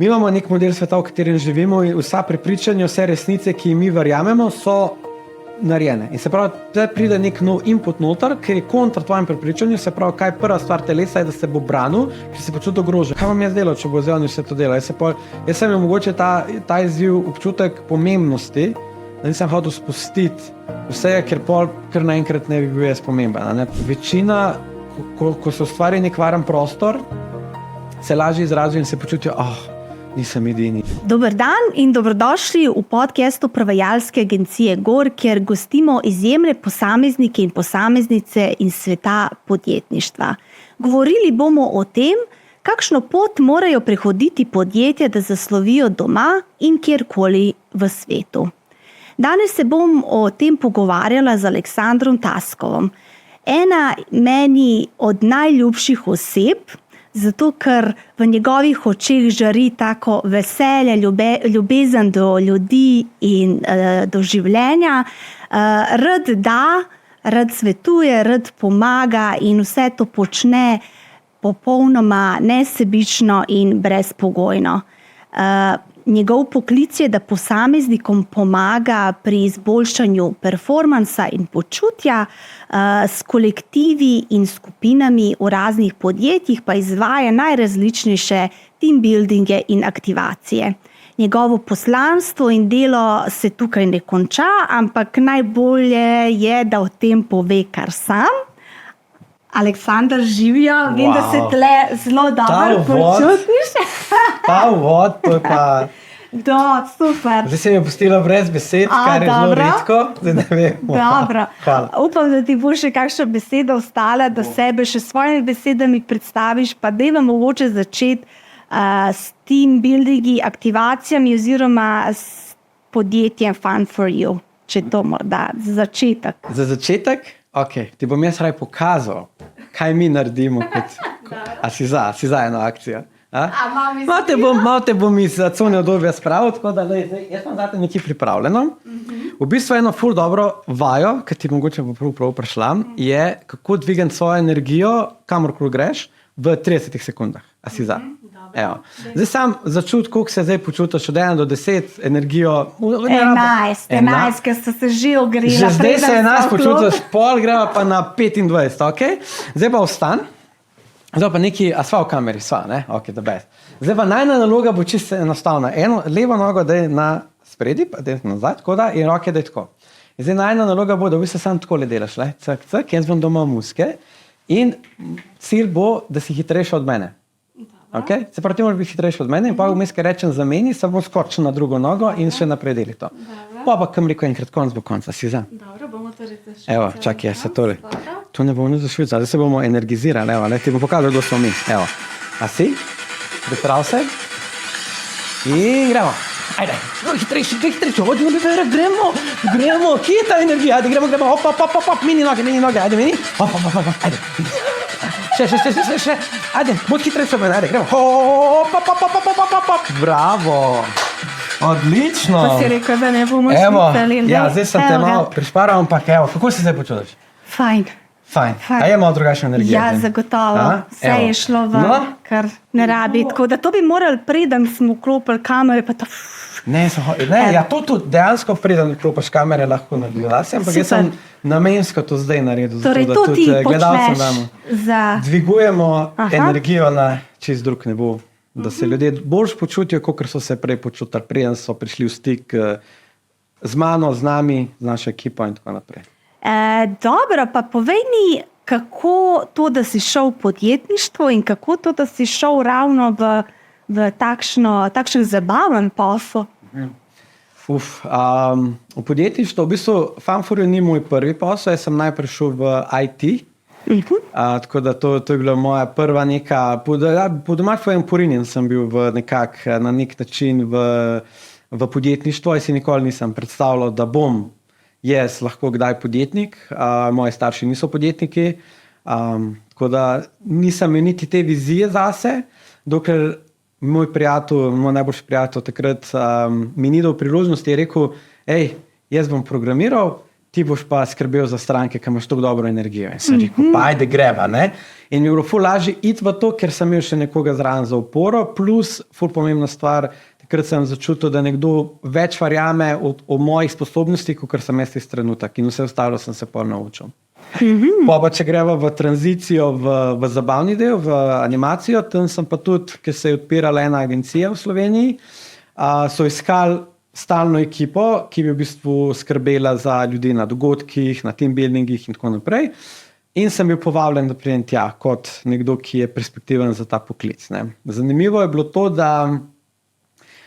Mi imamo nek model sveta, v katerem živimo in vsa prepričanja, vse resnice, ki mi verjamemo, so narejene. In se pravi, da pride nek nov input noter, ker je kontra tvojem prepričanju, se pravi, kaj prva stvar telesa je, da se bo branil, ker se počuti ogrožen. Kaj vam jaz delal, če bo zdaj vse to delal? Jaz sem imel mogoče ta izziv, občutek pomembnosti, da nisem hotel spustiti vse, ker naenkrat ne bi bil jaz pomemben. Ne? Večina, ko se ustvari nek varen prostor, se lažje izrazijo in se počutijo, nisem edini. Dober dan in dobrodošli v podcastu Prevajalske agencije GOR, kjer gostimo izjemne posameznike in posameznice iz sveta podjetništva. Govorili bomo o tem, kakšno pot morajo prehoditi podjetja, da zaslovijo doma in kjerkoli v svetu. Danes se bom o tem pogovarjala z Aleksandrom Taskovom. Ena meni od najljubših oseb, zato ker v njegovih očeh žari tako veselje, ljubezen do ljudi in do življenja. Rad da, rad svetuje, rad pomaga in vse to počne popolnoma nesebično in brezpogojno. Njegov poklic je, da posameznikom pomaga pri izboljšanju performansa in počutja, s kolektivi in skupinami v raznih podjetjih pa izvaja najrazličnejše team buildinge in aktivacije. Njegovo poslanstvo in delo se tukaj ne konča, ampak najbolje je, da o tem pove kar sam. Aleksandar, živijo, vem, da se tle zelo dobro počutiš. Ta uvod, to je pa... Super. Zdaj se mi je pustila brez besed, kar je zelo redko, zdaj ne vem. Dobro. Upam, da ti bo še kakšna beseda ostala, da sebe še s svojimi besedami predstaviš, pa dajva mogoče začeti s team buildingi, aktivacijami oziroma s podjetjem Fun for You, če to morda za začetek. Za začetek? Ok, ti bom jaz raj pokazal, kaj mi naredimo a si za eno akcijo. Malo te bom iz cone obdobja spravil, tako da jaz imam zate nekaj pripravljeno. V bistvu eno ful dobro vajo, ki ti mogoče bo prav prišla, je kako dvigati svojo energijo, kamorkoli greš, v 30 sekundah. A si za? Evo. Zdaj sam začuti, koliko se zdaj počutiš od 1 do 10 energijo. 11, ker so se že ogrela. Že zdaj se 11 počutiš, pol greva pa na 25, ok? Zdaj pa vstan. Zdaj pa neki, a sva v kameri, sva, ne? Ok, the best. Zdaj pa najna naloga bo čisto enostavna. Levo nogo daj na spredi, pa daj nazaj, tako da, in roke daj tako. Zdaj najna naloga bo, da v bistvu sam takole delaš, cak, jaz bom doma muske in cilj bo, da si hitrejši od mene. Okay? Se pravi, ti moraš biti hitrejši od mene in pa vmes, kaj rečem zameni, se bom skočil na drugo nogo in še naprej deli to. Pa kam rekel enkrat konc bo konca, si za? Dobro, bomo torej zašvicali. Evo, čakaj, se tole. To ne bomo zašvicali, zdaj se bomo energizirali, evo, ti bom pokazal, kdo smo mi. Evo, a si? Priprav se? In gremo. Ajde, hitrejši, gremo, kje je ta energija, ajde, gremo, hop, mini noge, ajde, mini, hop, ajde. Še, ajde, bodi hitrejši od mene, ajde, gremo, hop, bravo, odlično. Pa si rekel, da ne bomo švicali. Ja, zdaj sem te malo prišparal, ampak evo, kako si se počutiš? Fajn. A je malo drugačna energija? Ja, zagotovo. Vse je šlo kar ne rabi. Tako da to bi morali preden smo vklopili kamere, pa to... Ne, ja, to tudi dejansko preden vklopiš kamere lahko naredil. Ampak jaz sem namensko to zdaj naredil. Torej, to ti počneš za... Dvigujemo energijo na čist drug nivo. Da se ljudje bolj počutijo, kot so se prej počutili, preden so prišli v stik z mano, z nami, z našo ekipo in tako naprej. Dobro, pa povej mi, kako to, da si šel v podjetništvo in kako to, da si šel ravno v takšen zabaven posel? V podjetništvu, v bistvu, Fun for You ni moj prvi posel, jaz sem najprej šel v IT, tako da to je bila moja prva neka, po domač povem porinjen sem bil na nek način v podjetništvo, jaz si nikoli nisem predstavljal, da bom jaz lahko kdaj podjetnik, moji starši niso podjetniki, tako da nisem imel niti te vizije zase, dokler moj najboljši prijatelj takrat mi ni dal priložnosti, je rekel, jaz bom programiral, ti boš pa skrbel za stranke, ki imaš tako dobro energijo. In sem rekel, pa ajde greva, ne? In mi je bilo ful lažje iti v to, ker sem imel še nekoga zraven za oporo, plus ful pomembna stvar, takrat sem začutil, da nekdo več verjame o mojih sposobnostih, kot sem jaz tisti trenutek, in vse ostalo sem se pol naučil. Pa če greva v tranzicijo v zabavni del, v animacijo, tam sem pa tudi, ker se je odpirala ena agencija v Sloveniji, so iskali stalno ekipo, ki bi v bistvu skrbela za ljudi na dogodkih, na team buildingih in tako naprej. In sem bil povabljen, da pridem tja kot nekdo, ki je perspektiven za ta poklic. Ne. Zanimivo je bilo to, da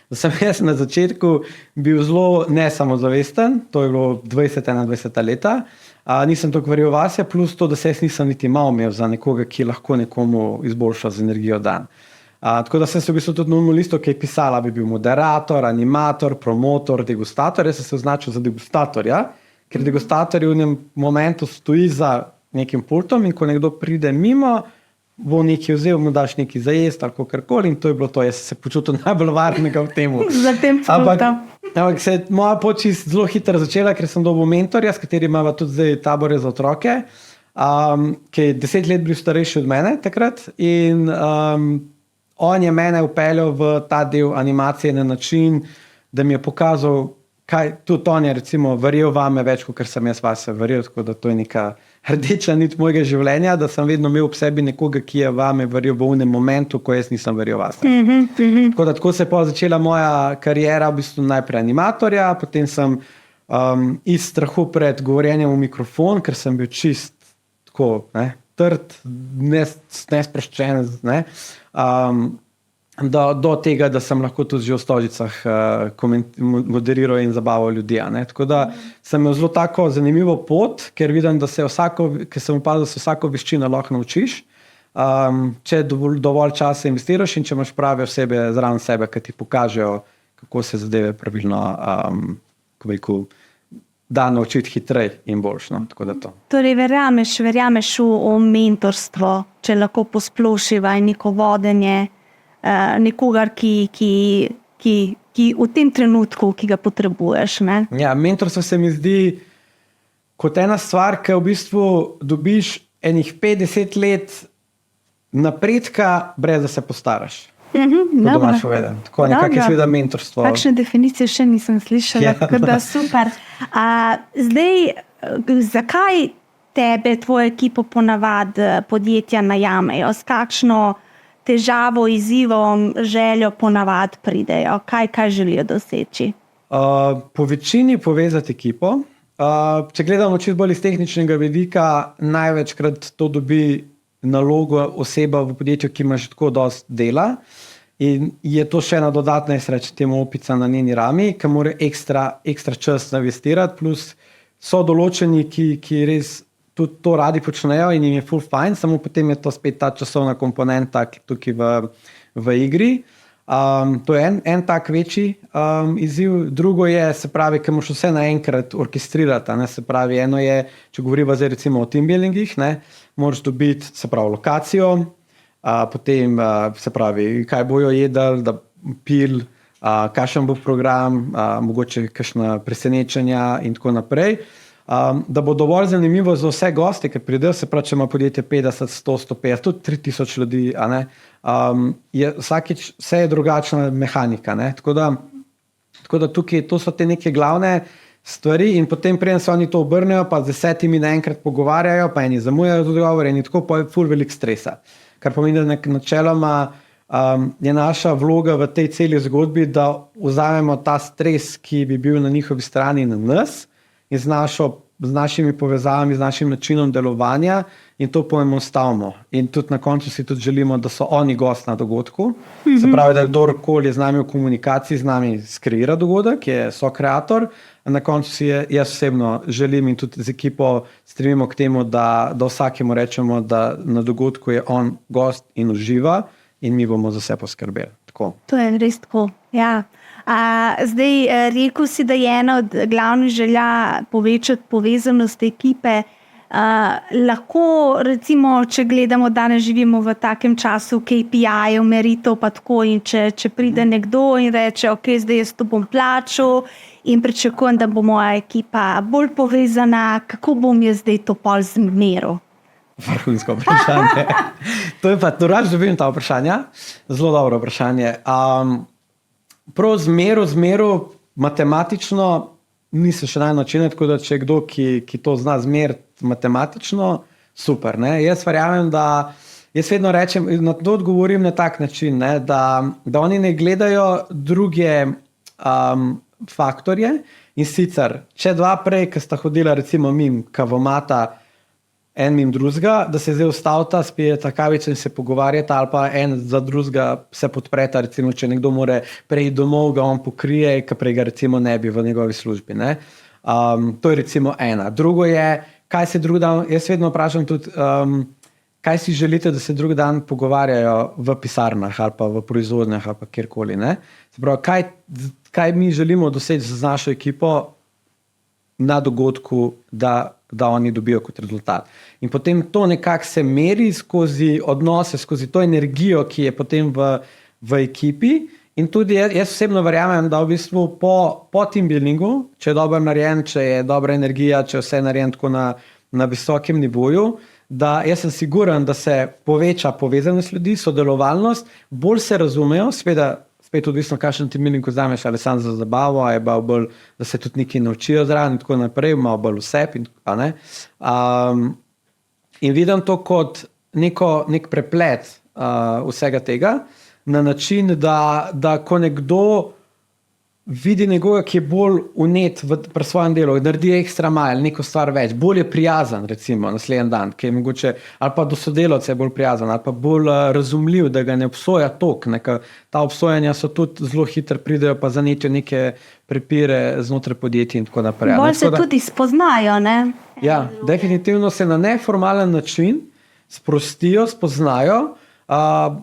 sem jaz na začetku bil zelo nesamozavesten, to je bilo 20-21 leta, nisem toliko verjel vase, plus to, da se jaz nisem niti mal imel za nekoga, ki lahko nekomu izboljša z energijo dan. Tako da sem se v bistvu tudi na umu listu, ki je pisala, bi bil moderator, animator, promotor, degustator. Jaz sem se označil za degustatorja, ker degustator v enem momentu stoji za nekim pultom in ko nekdo pride mimo, bo nekaj vzel, mu daš nekaj za jesti ali kakorkoli in to je bilo to. Jaz sem se počutil najbolj varnega v temu. Za tem pultom. Ampak se je moja pot zelo hitro začela, ker sem dobil mentorja, s katerim imava tudi zdaj tabore za otroke, ki je 10 let bil starejši od mene takrat in on je mene upeljal v ta del animacije na način, da mi je pokazal, kaj tudi on je recimo verjel vame več, kot sem jaz vase verjel, tako da to je neka rdeča nit mojega življenja, da sem vedno imel ob sebi nekoga, ki je vame verjel v unem momentu, ko jaz nisem verjel vase. Tako se je pa začela moja kariera v bistvu najprej animatorja, potem sem iz strahu pred govorjenjem v mikrofon, ker sem bil čist tako, trd, nesproščen, do tega, da sem lahko tudi že v Stožicah moderiral in zabaval ljudi. Tako da sem imel zelo tako zanimivo pot, ker vidim, da ker sem opazil, da se vsako veščino lahko naučiš, če dovolj časa investiraš in če imaš prave osebe zraven sebe, ki ti pokažejo, kako se zadeve pravilno da naučiti hitreje in boljš. Torej, verjameš v mentorstvo, če lahko posplošiva in neko vodenje nekogar, ki v tem trenutku, ki ga potrebuješ. Ne? Ja, mentorstvo se mi zdi kot ena stvar, ki v bistvu dobiš enih 50 let napredka, brez da se postaraš. Domač povedem. Tako nekako je seveda mentorstvo. Kakšne definicije še nisem slišala, tako da super. Zdaj, zakaj tebe, tvojo ekipo ponavadi podjetja najamejo? S kakšno težavo, izzivom, željo ponavadi pridejo? Kaj želijo doseči? Po večini povezati ekipo. Če gledamo čisto bolj iz tehničnega vidika, največkrat to dobi nalogo oseba v podjetju, ki ima že tako dosti dela in je to še ena dodatna, jaz rečem temu opica na njeni rami, ki mora ekstra čas investirati, plus so določeni, ki res tudi to radi počnejo in jim je full fajn, samo potem je to spet ta časovna komponenta tukaj v igri. To je en tak večji izziv. Drugo je, se pravi, ker moraš vse naenkrat orkestrirati. Se pravi, eno je, če govoriva zdaj recimo o team buildingih, moraš dobiti, se pravi, lokacijo, potem, se pravi, kaj bojo jedli, da pil, kakšen bo program, mogoče kakšna presenečenja in tako naprej. Da bo dovolj zanimivo za vse goste, ki pridejo, se pravi, če ima podjetje 50, 100, 150, tudi 3000 ljudi, vsakič vse je drugačna mehanika. Tako da tukaj to so te neke glavne stvari in potem preden se oni to obrnejo, pa z 10 naenkrat pogovarjajo, pa eni zamujajo odgovore in tako pa je ful velik stresa. Kar pomeni, da načeloma je naša vloga v tej celi zgodbi, da vzamemo ta stres, ki bi bil na njihovi strani na nas, in z našimi povezavami, z našim načinom delovanja in to poenostavimo. In tudi na koncu si tudi želimo, da so oni gost na dogodku. Se pravi, da kdorkoli je z nami v komunikaciji, z nami skreira dogodek, je sokreator. Na koncu si jaz osebno želim in tudi z ekipo stremimo k temu, da vsakemu rečemo, da na dogodku je on gost in uživa in mi bomo za vse poskrbeli. Tako. To je res tako, ja. Zdaj, rekel si, da je ena od glavnih želja povečati povezanost ekipe. Lahko, recimo, če gledamo, danes živimo v takem času KPI-jev, meritev pa tako in če pride nekdo in reče, ok, zdaj jaz to bom plačal in pričakujem, da bo moja ekipa bolj povezana, kako bom jaz zdaj to pol zmeril? Vrhunsko vprašanje. To je pa, rad dobim ta vprašanja. Zelo dobro vprašanje. Prav zmeru, matematično nisem še način, tako da če je kdo, ki to zna zmeriti matematično, super. Ne? Jaz verjamem, da jaz vedno rečem, na to odgovorim na tak način, ne? Da oni ne gledajo druge faktorje in sicer, če dva prej, ki sta hodila recimo mim kavomata, en mim drugega, da se zdaj ustavita, spijeta kavico in se pogovarjata, ali pa en za drugega se podpreta, recimo, če nekdo more prej domov, ga on pokrije, ki prej ga recimo ne bi v njegovi službi. Ne? To je recimo ena. Drugo je, kaj se drugi dan, jaz vedno vprašam tudi, kaj si želite, da se drugi dan pogovarjajo v pisarnah ali pa v proizvodnjah ali pa kjerkoli. Ne? Se pravi, kaj mi želimo doseči z našo ekipo na dogodku, da oni dobijo kot rezultat. In potem to nekako se meri skozi odnose, skozi to energijo, ki je potem v ekipi. In tudi jaz osebno verjamem, da v bistvu po team buildingu, če je dobro narejen, če je dobra energija, če je vse narejen tako na visokem nivoju, da jaz sem siguren, da se poveča povezanost ljudi, sodelovalnost, bolj se razumejo, spet odvisno, kakšen team building vzameš, ali sam za zabavo, ali pa bolj, da se tudi nekaj naučijo zraven in tako naprej, malo bolj vsep in tako ne. In vidim to kot nek preplet vsega tega, na način, da ko nekdo vidi nekoga, ki je bolj unet pri svojem delu, naredi ekstra mile, neko stvar več, bolj je prijazen, recimo, naslednji dan, ki je mogoče, ali pa do sodelavca je bolj prijazen, ali pa bolj razumljiv, da ga ne obsoja tok. Ta obsojanja so tudi zelo hitro pridejo, pa zanetijo neke prepire znotraj podjetij in tako naprej. Bolj se tudi spoznajo, ne? Ja, definitivno se na neformalen način sprostijo, spoznajo.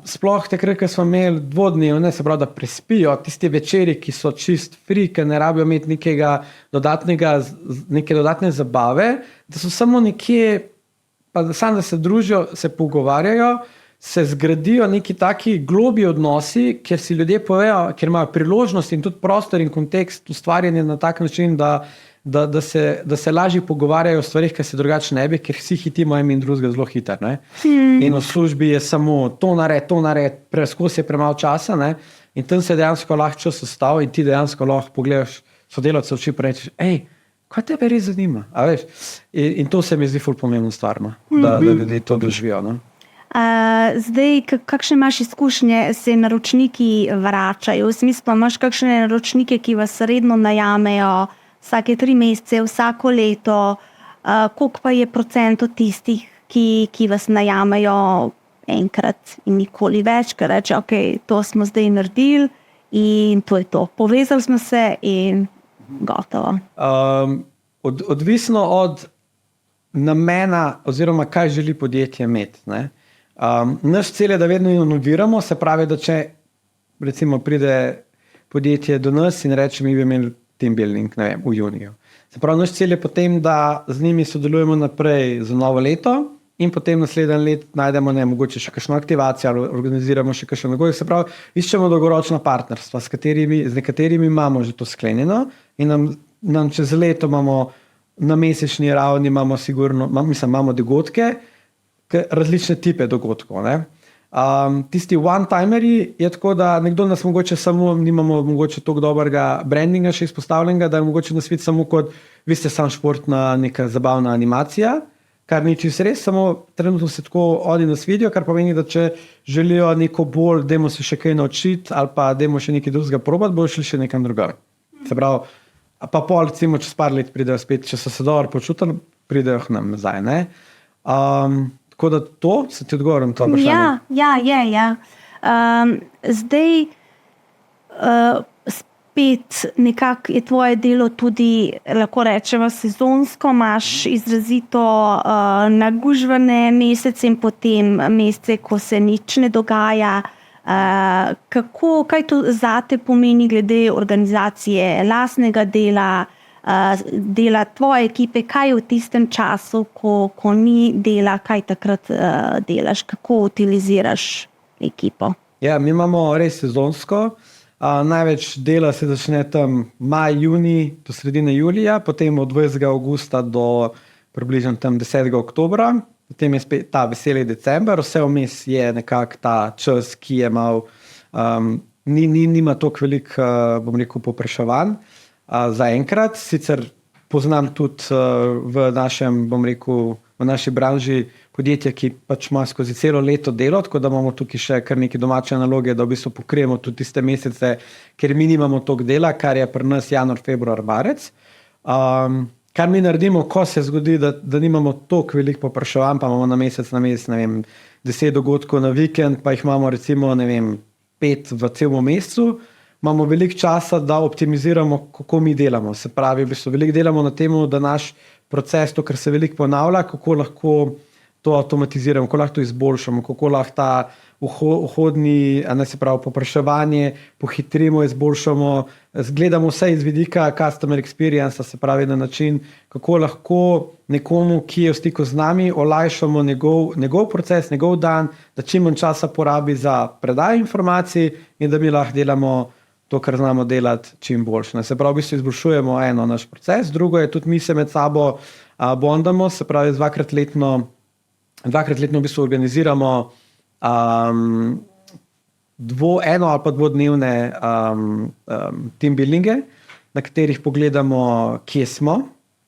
Sploh takrat, ko smo imeli dvodnevne, se pravi, da prespijo tisti večeri, ki so čist free, ki ne rabijo imeti neke dodatne zabave, da so samo nekje, pa samo da se družijo, se pogovarjajo, se zgradijo neki taki globlji odnosi, kjer si ljudje povejo, kjer imajo priložnost in tudi prostor in kontekst ustvarjanja na tak način, da se lažje pogovarjajo o stvarih, ki se drugače ne bi, ker vsi hitimo en in drugega zelo hitro. In v službi je samo to nared, preskozi je premalo časa, ne? In tam se dejansko lahko čas ustavi in ti dejansko lahko pogledaš sodelavce v oči in rečeš, kaj tebe res zanima? A veš? In to se mi zdi ful pomembna stvar, da ljudje to doživijo. No? Zdaj, kakšne imaš izkušnje, se naročniki vračajo? V smislu, imaš kakšne naročnike, ki vas redno najamejo vsake 3 mesece, vsako leto? Koliko pa je procent od tistih, ki vas najamejo enkrat in nikoli več, ker reče, ok, to smo zdaj naredili in to je to. Povezali smo se in gotovo. Odvisno od namena oziroma kaj želi podjetje imeti. Naš cilj je, da vedno inoviramo, se pravi, da če recimo pride podjetje do nas in reče, mi bi imeli team building, ne vem, v juniju. Se pravi, naš cilj je potem, da z njimi sodelujemo naprej za novo leto in potem naslednji let najdemo mogoče še kakšno aktivacijo ali organiziramo še kakšno dogodek. Se pravi, iščemo dolgoročna partnerstva, z nekaterimi imamo že to sklenjeno in nam čez leto imamo na mesečni ravni imamo dogodke, različne tipe dogodkov. Ne? Tisti one-timeri je tako, da nekdo nas mogoče samo, nimamo mogoče toliko dobrega brandinga še izpostavljenega, da je mogoče nas vidi samo kot, vi ste sam športna neka zabavna animacija, kar ni čisto res, samo trenutno se tako oni nas vidijo, kar pomeni, da če želijo neko bolj, dajmo se še kaj naučiti ali pa dajmo še nekaj drugega probati, bojo šli še nekam drugam. Se pravi, pa pol recimo čez par let pridejo spet, če so se dobro počutili, pridejo k nam nazaj. Ne? Tako da to, se ti odgovorim to vprašanje? Ja. Zdaj spet nekako je tvoje delo tudi, lahko rečemo, sezonsko, imaš izrazito nagužvane mesece in potem mesece, ko se nič ne dogaja. Kaj to zate pomeni glede organizacije lastnega dela, dela tvoje ekipe, kaj v tistem času, ko ni dela, kaj takrat delaš, kako utiliziraš ekipo? Ja, mi imamo res sezonsko. Največ dela se začne tam maj, junij do sredine julija, potem od 20. avgusta do približno tam 10. oktobra, potem je spet ta veseli december, vse vmes je nekako ta čas, ki je mal, nima toliko velik, bom rekel, povpraševanj za enkrat. Sicer poznam tudi v našem, bom rekel, v naši branži podjetja, ki pač ima skozi celo leto delo, tako da imamo tukaj še kar neke domače naloge, da v bistvu pokrijemo tudi tiste mesece, ker mi nimamo toliko dela, kar je pri nas januar, februar, marec. Kar mi naredimo, ko se zgodi, da nimamo toliko velik povpraševanj, pa imamo na mesec, ne vem, 10 dogodkov na vikend, pa jih imamo recimo, ne vem, 5 v celem mesecu, imamo veliko časa, da optimiziramo, kako mi delamo. Se pravi, v bistvu veliko delamo na tem, da naš proces, to, kar se veliko ponavlja, kako lahko to avtomatiziramo, kako lahko to izboljšamo, kako lahko ta vhodni, se pravi, povpraševanje pohitrimo, izboljšamo, gledamo vse iz vidika customer experience, se pravi na način, kako lahko nekomu, ki je v stiku z nami, olajšamo njegov proces, njegov dan, da čim manj časa porabi za predajo informacij in da mi lahko delamo to, kar znamo delati, čim boljše. Se pravi, v bistvu izboljšujemo naš proces, drugo je tudi mi se med sabo bondamo, se pravi dvakrat letno v bistvu organiziramo eno ali pa dvodnevne team buildinge, na katerih pogledamo, kje smo,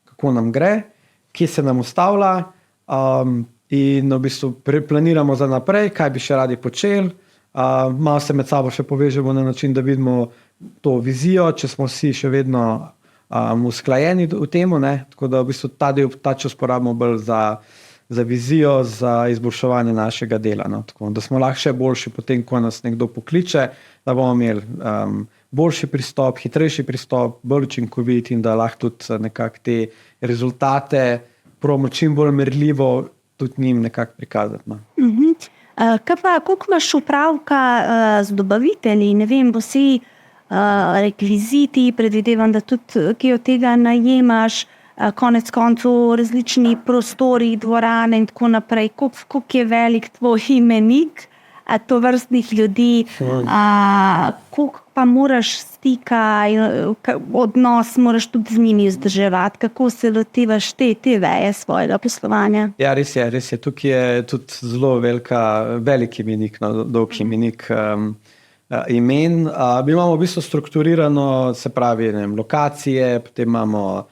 kako nam gre, kje se nam ustavlja in v bistvu planiramo za naprej, kaj bi še radi počeli. Malo se med sabo še povežemo na način, da vidimo to vizijo, če smo vsi še vedno usklajeni v temu, tako da v bistvu ta čas porabimo bolj za vizijo, za izboljševanje našega dela. Tako da smo lahko še boljši potem, ko nas nekdo pokliče, da bomo imeli boljši pristop, hitrejši pristop, bolj učinkovit in da lahko tudi nekako te rezultate probamo čim bolj merljivo tudi njim nekako prikazati. Kaj pa, koliko imaš upravka z dobavitelji, ne vem, vsi rekviziti, predvidevam, da tudi kaj od tega najemaš, konec koncev različni prostori, dvorane in tako naprej, koliko je velik tvoj imenik tovrstnih ljudi, koliko pa moraš stika, odnos moraš tudi z njimi vzdrževati, kako se lotevaš te veje svojega poslovanja? Ja, res je. Tukaj je tudi zelo velik imenik, dolg imenik imen. Mi imamo v bistvu strukturirano, se pravi, lokacije, potem imamo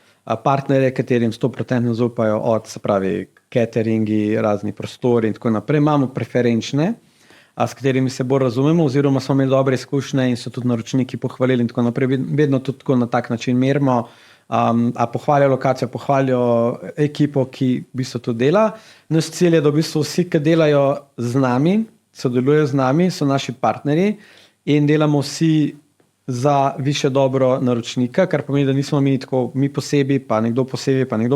partnerje, katerim 100% zaupajo, se pravi, cateringi, razni prostori in tako naprej. Imamo preferenčne, s katerimi se bolj razumemo, oziroma smo imeli dobre izkušnje in so tudi naročniki pohvalili in tako naprej. Vedno tudi tako na tak način merimo, pohvalijo lokacijo, pohvalijo ekipo, ki v bistvu to dela. Naš cilj je, da v bistvu vsi, ki delajo z nami, sodelujejo z nami, so naši partnerji in delamo vsi za više dobro naročnika, kar pomeni, da nismo mi posebej, pa nekdo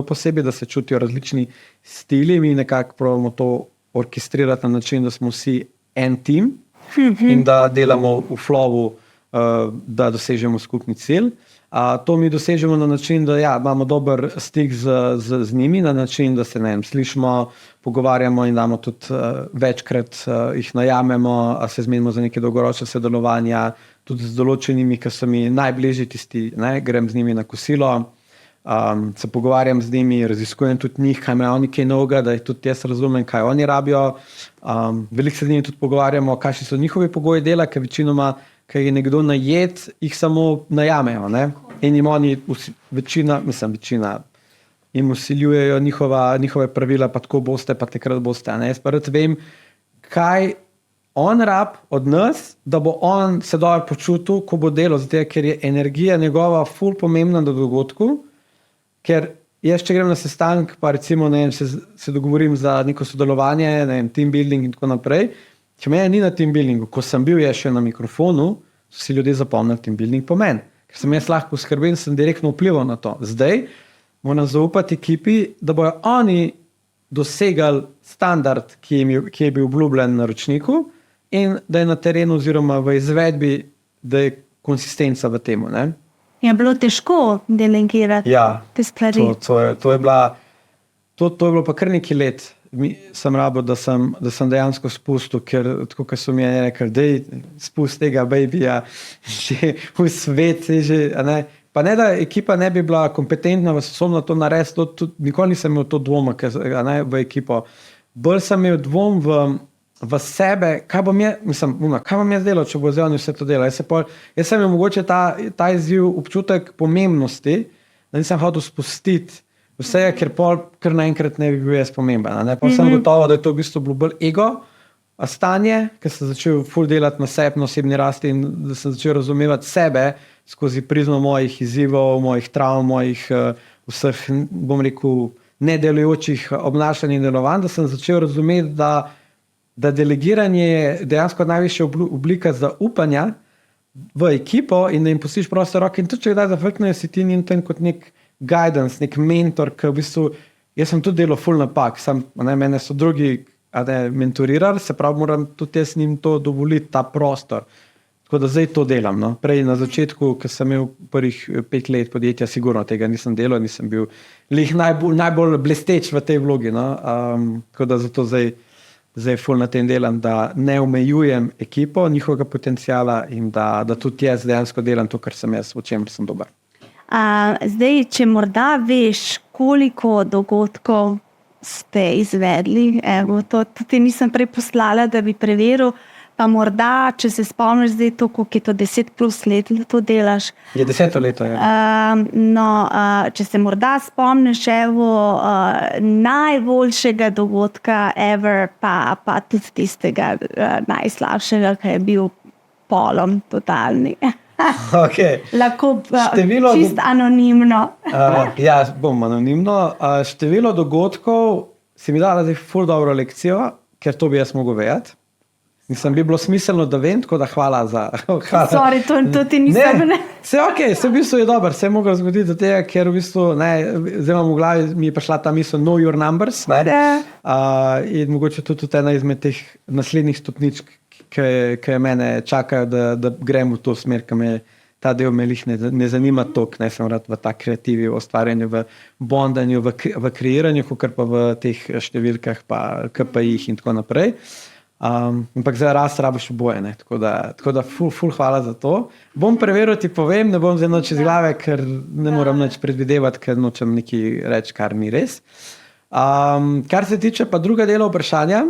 posebej, da se čutijo različni stili. Mi nekako probamo to orkestrirati na način, da smo vsi en tim in da delamo v flowu, da dosežemo skupni cilj. To mi dosežemo na način, da imamo dober stik z njimi, na način, da se slišimo, pogovarjamo in damo tudi večkrat jih najamemo, se zmenimo za neke dolgoročne sodelovanja, tudi z določenimi, ki so mi najbližji tisti, grem z njimi na kosilo, se pogovarjam z njimi, raziskujem tudi njih, kaj imajo oni kaj novega, da jih tudi jaz razumem, kaj oni rabijo. Veliko se z njimi tudi pogovarjamo, kakšni so njihovi pogoji dela, ker večinoma, ker je nekdo najet, jih samo najamejo. In jim oni, večina, jim vsiljujejo njihove pravila, pa tako boste, pa takrat boste. Jaz pa rad vem, kaj on rab od nas, da bo on se dobro počutil, ko bo delal, zato ker je energija njegova ful pomembna do dogodku, ker jaz, če grem na sestanek, pa recimo se dogovorim za neko sodelovanje, team building in tako naprej, če me ni na team buildingu, ko sem bil še na mikrofonu, so si ljudje zapomnili team building pomen, ker sem jaz lahko poskrbel in sem direktno vplival na to. Zdaj moram zaupati ekipi, da bojo oni dosegali standard, ki je bil obljubljen naročniku in da je na terenu oziroma v izvedbi, da je konsistenca v temu. Je bilo težko delegirati Ja, te stvari? to je bilo pa kar nekaj let. Sem rabil, da sem dejansko spustil, ker tako, kot so mi rekli, dej spust tega babyja že v svet, že, a ne. Pa ne, da ekipa ne bi bila kompetentna, sposobna to narediti, nikoli nisem imel to dvoma v ekipo. Bolj sem imel dvom v sebe, kaj bom jaz delal, če bo zdaj oni vse to delal. Jaz sem imel mogoče ta izziv, občutek pomembnosti, da nisem hotel spustiti vse, ker kar naenkrat ne bi bil jaz pomemben. Pa sem gotovo, da je to v bistvu bilo bolj ego stanje, ker sem začel ful delati na sebi, na osebni rasti in da sem začel razumevati sebe skozi prizmo mojih izzivov, mojih travm, mojih vseh, bom rekel, nedelujočih obnašanj in delovanj, da sem začel razumeti, da delegiranje je dejansko najvišja oblika zaupanja v ekipo in da jim pustiš proste roke. In tudi, če kdaj zafrknejo, si ti njim ten kot nek guidance, nek mentor, ki v bistvu, jaz sem tudi delal ful napak, mene so drugi mentorirali, se pravi, moram tudi jaz njim to dovoliti, ta prostor. Tako da zdaj to delam. No. Prej na začetku, ko sem imel prvih 5 let podjetja, sigurno tega nisem delal, nisem bil najbolj blesteč v tej vlogi. No. Tako da zato zdaj ful na tem delam, da ne omejujem ekipo, njihovega potenciala in da tudi jaz dejansko delam to, kar sem jaz, v čem sem dober. Zdaj, če morda veš, koliko dogodkov ste izvedli, evo, to tudi nisem prej poslala, da bi preveril, pa morda, če se spomniš zdaj to, koliko je to 10+ let, da to delaš. Je 10 leto, ja. Če se morda spomniš, evo, najboljšega dogodka ever, pa tudi tistega najslabšega, ki je bil polom totalni. Okay. Lahko čist anonimno. Ja, bom anonimno. Število dogodkov si mi dala zdaj ful dobro lekcijo, ker to bi jaz mogel vedeti. Mislim, bi bilo smiselno, da vem, tako da hvala za... Sorry, to ti nisem... Ne, vse okej, v bistvu je dober, se je moglo zgoditi do tega, ker v bistvu, zdaj imam v glavi, mi je prišla ta misel know your numbers, in mogoče tudi ena izmed teh naslednjih stopničk, ki mene čakajo, da grem v to smer, ki me ta del ne zanima toliko, ne sem rad v ta kreativi, v ustvarjanju, v bondanju, v kreiranju, kakor pa v teh številkah, pa KPI-jih in tako naprej. Ampak za rast rabiš oboje, ne? Tako da ful hvala za to. Bom preveril, ti povem, ne bom zdaj noč iz glave, ker ne moram nič predvidevati, ker nočem nekaj reči, kar ni res. Kar se tiče pa druga dela vprašanja,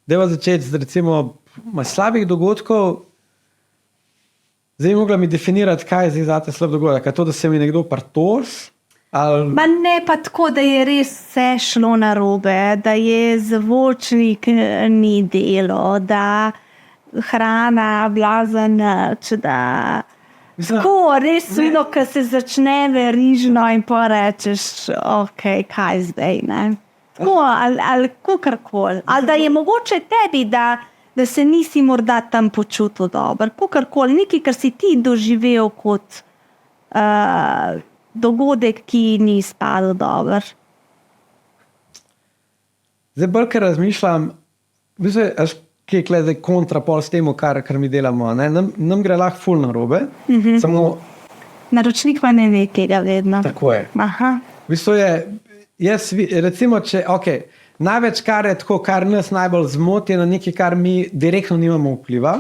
deva začeti z recimo slabih dogodkov. Zdaj bi mogla mi definirati, kaj je zdaj zate slab dogodek. Je to, da se mi nekdo pritoži? Ma ne pa tako, da je res vse šlo narobe, da je zvočnik ni delo, da hrana blazen, da... Tako, res vino, ko se začne verižno in pa rečeš, ok, kaj zdaj, ne? Tako, ali kakorkoli. Ali da je mogoče tebi, da se nisi morda tam počutil dobro, kakorkoli, nekaj, kar si ti doživel kot dogodek, ki ni spadal dobro. Zdaj bolj, ker razmišljam, ki je zdaj kontrapol s temu, kar mi delamo. Nam gre lahko ful narobe. Samo... Naročnik pa ne ve tega vedno. Tako je. Aha. V bistvu je, recimo, največ, kar je tako, kar nas najbolj zmoti, je na nekaj, kar mi direktno nimamo vpliva.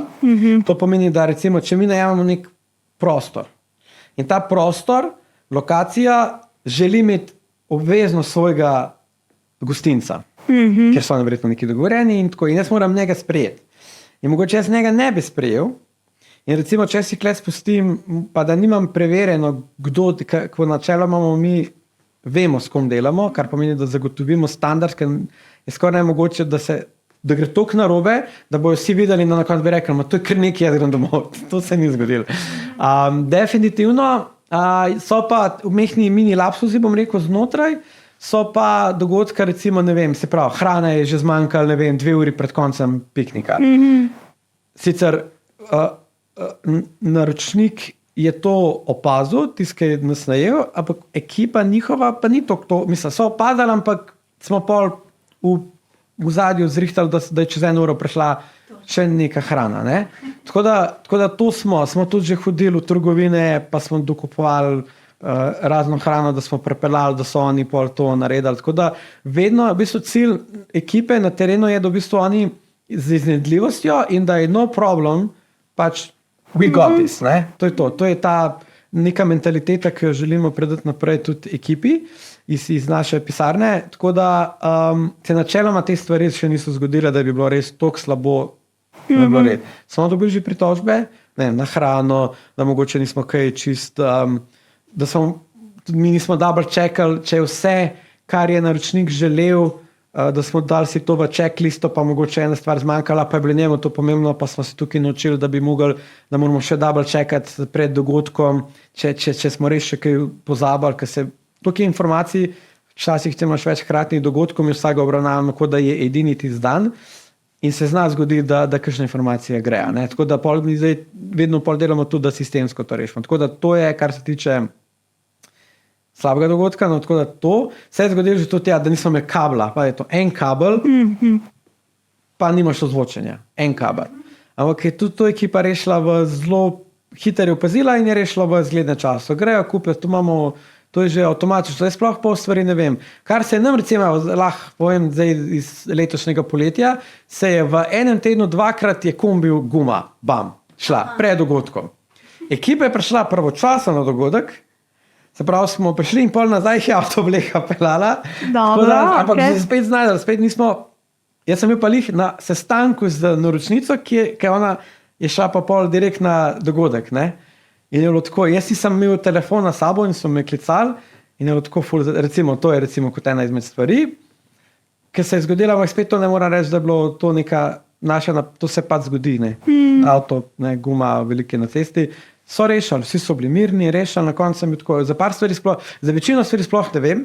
To pomeni, da recimo, če mi najavimo nek prostor in ta prostor, lokacija želi imeti obvezno svojega gostinca, ker so verjetno neki dogovorjeni in tako, in jaz moram njega sprejeti. In mogoče jaz njega ne bi sprejel in recimo, če si kle spustim, pa da nimam preverjeno, kako načeloma mi vemo, s kom delamo, kar pomeni, da zagotovimo standard, ker je skoraj nemogoče, da gre toliko narobe, da bojo vsi videli in na koncu bi rekli, to je kar nekaj, jaz grem domov. To se ni zgodilo. Definitivno so pa mehni mini lapsusi, bom rekel, znotraj, so pa dogodka, recimo, ne vem, se pravi, hrana je že zmanjkala, ne vem, 2 uri pred koncem piknika. Sicer naročnik je to opazil, tisti, ki je nas najel, ampak ekipa njihova pa ni to, mislim, so opazali, ampak smo pol v zadju zrihtali, da je čez 1 uro prišla še neka hrana, ne? Tako da to smo tudi že hodili v trgovine, pa smo dokupovali razno hrano, da smo prepeljali, da so oni pol to naredili. Tako da vedno v bistvu cilj ekipe na terenu je, da v bistvu oni z iznajdljivostjo in da je no problem, pač we got this, ne? To je to. To je ta neka mentaliteta, ki jo želimo predati naprej tudi ekipi iz naše pisarne. Tako da se načeloma te stvari še niso zgodile, da bi bilo res toliko slabo, da bi bilo red. Smo dobili že pritožbe, ne, na hrano, da mogoče nismo kaj čist, da mi nismo double checkali, če je vse, kar je naročnik želel, da smo dali si to v checklisto, pa mogoče ena stvar zmanjkala, pa je bilo njemu to pomembno, pa smo se tukaj naučili, da moramo še double checkati pred dogodkom, če smo res še kaj pozabili, ker se tukaj informacij, včasih če imaš več hkratnih dogodkov, mi vsega obravnavamo, kot da je edini tisti dan in se zna zgodi, da kakšne informacije grejo. Tako da mi zdaj vedno delamo tudi, da sistemsko to rešimo. Tako da to je, kar se tiče slabega dogodka, no, tako da to se je zgodilo že tudi, da nismo imeli kabla, pa je to en kabel, pa nimaš ozvočenja, en kabel. Ampak je tudi to ekipa rešila v zelo hitro je opazila in je rešila v zgledne času. Grejo, kupijo, to je že avtomatično, jaz sploh pol stvari ne vem. Kar se nam recimo, lahko povem zdaj iz letošnjega poletja, se je v enem tednu 2-krat je kombil guma, bam, šla, pred dogodkom. Ekipa je prišla pravočasno na dogodek, se pravi, smo prišli in pol nazaj je avtovleka pelala. Dobro, ampak se spet znajdali, spet nismo. Jaz sem bil pa lih na sestanku z naročnico, ki ona je šla pa pol direkt na dogodek, ne? In je bilo tako, jaz nisem imel telefona s sabo in so me klicali in je bilo tako, recimo, to je recimo kot ena izmed stvari, ki se je zgodila, ampak spet to ne moram reči, da je bilo to neka naša, to se pač zgodi, ne? Avto, ne, guma velike na cesti. So rešili, vsi so bili mirni, rešili, na koncu sem bil tako, za večino stvari sploh ne vem,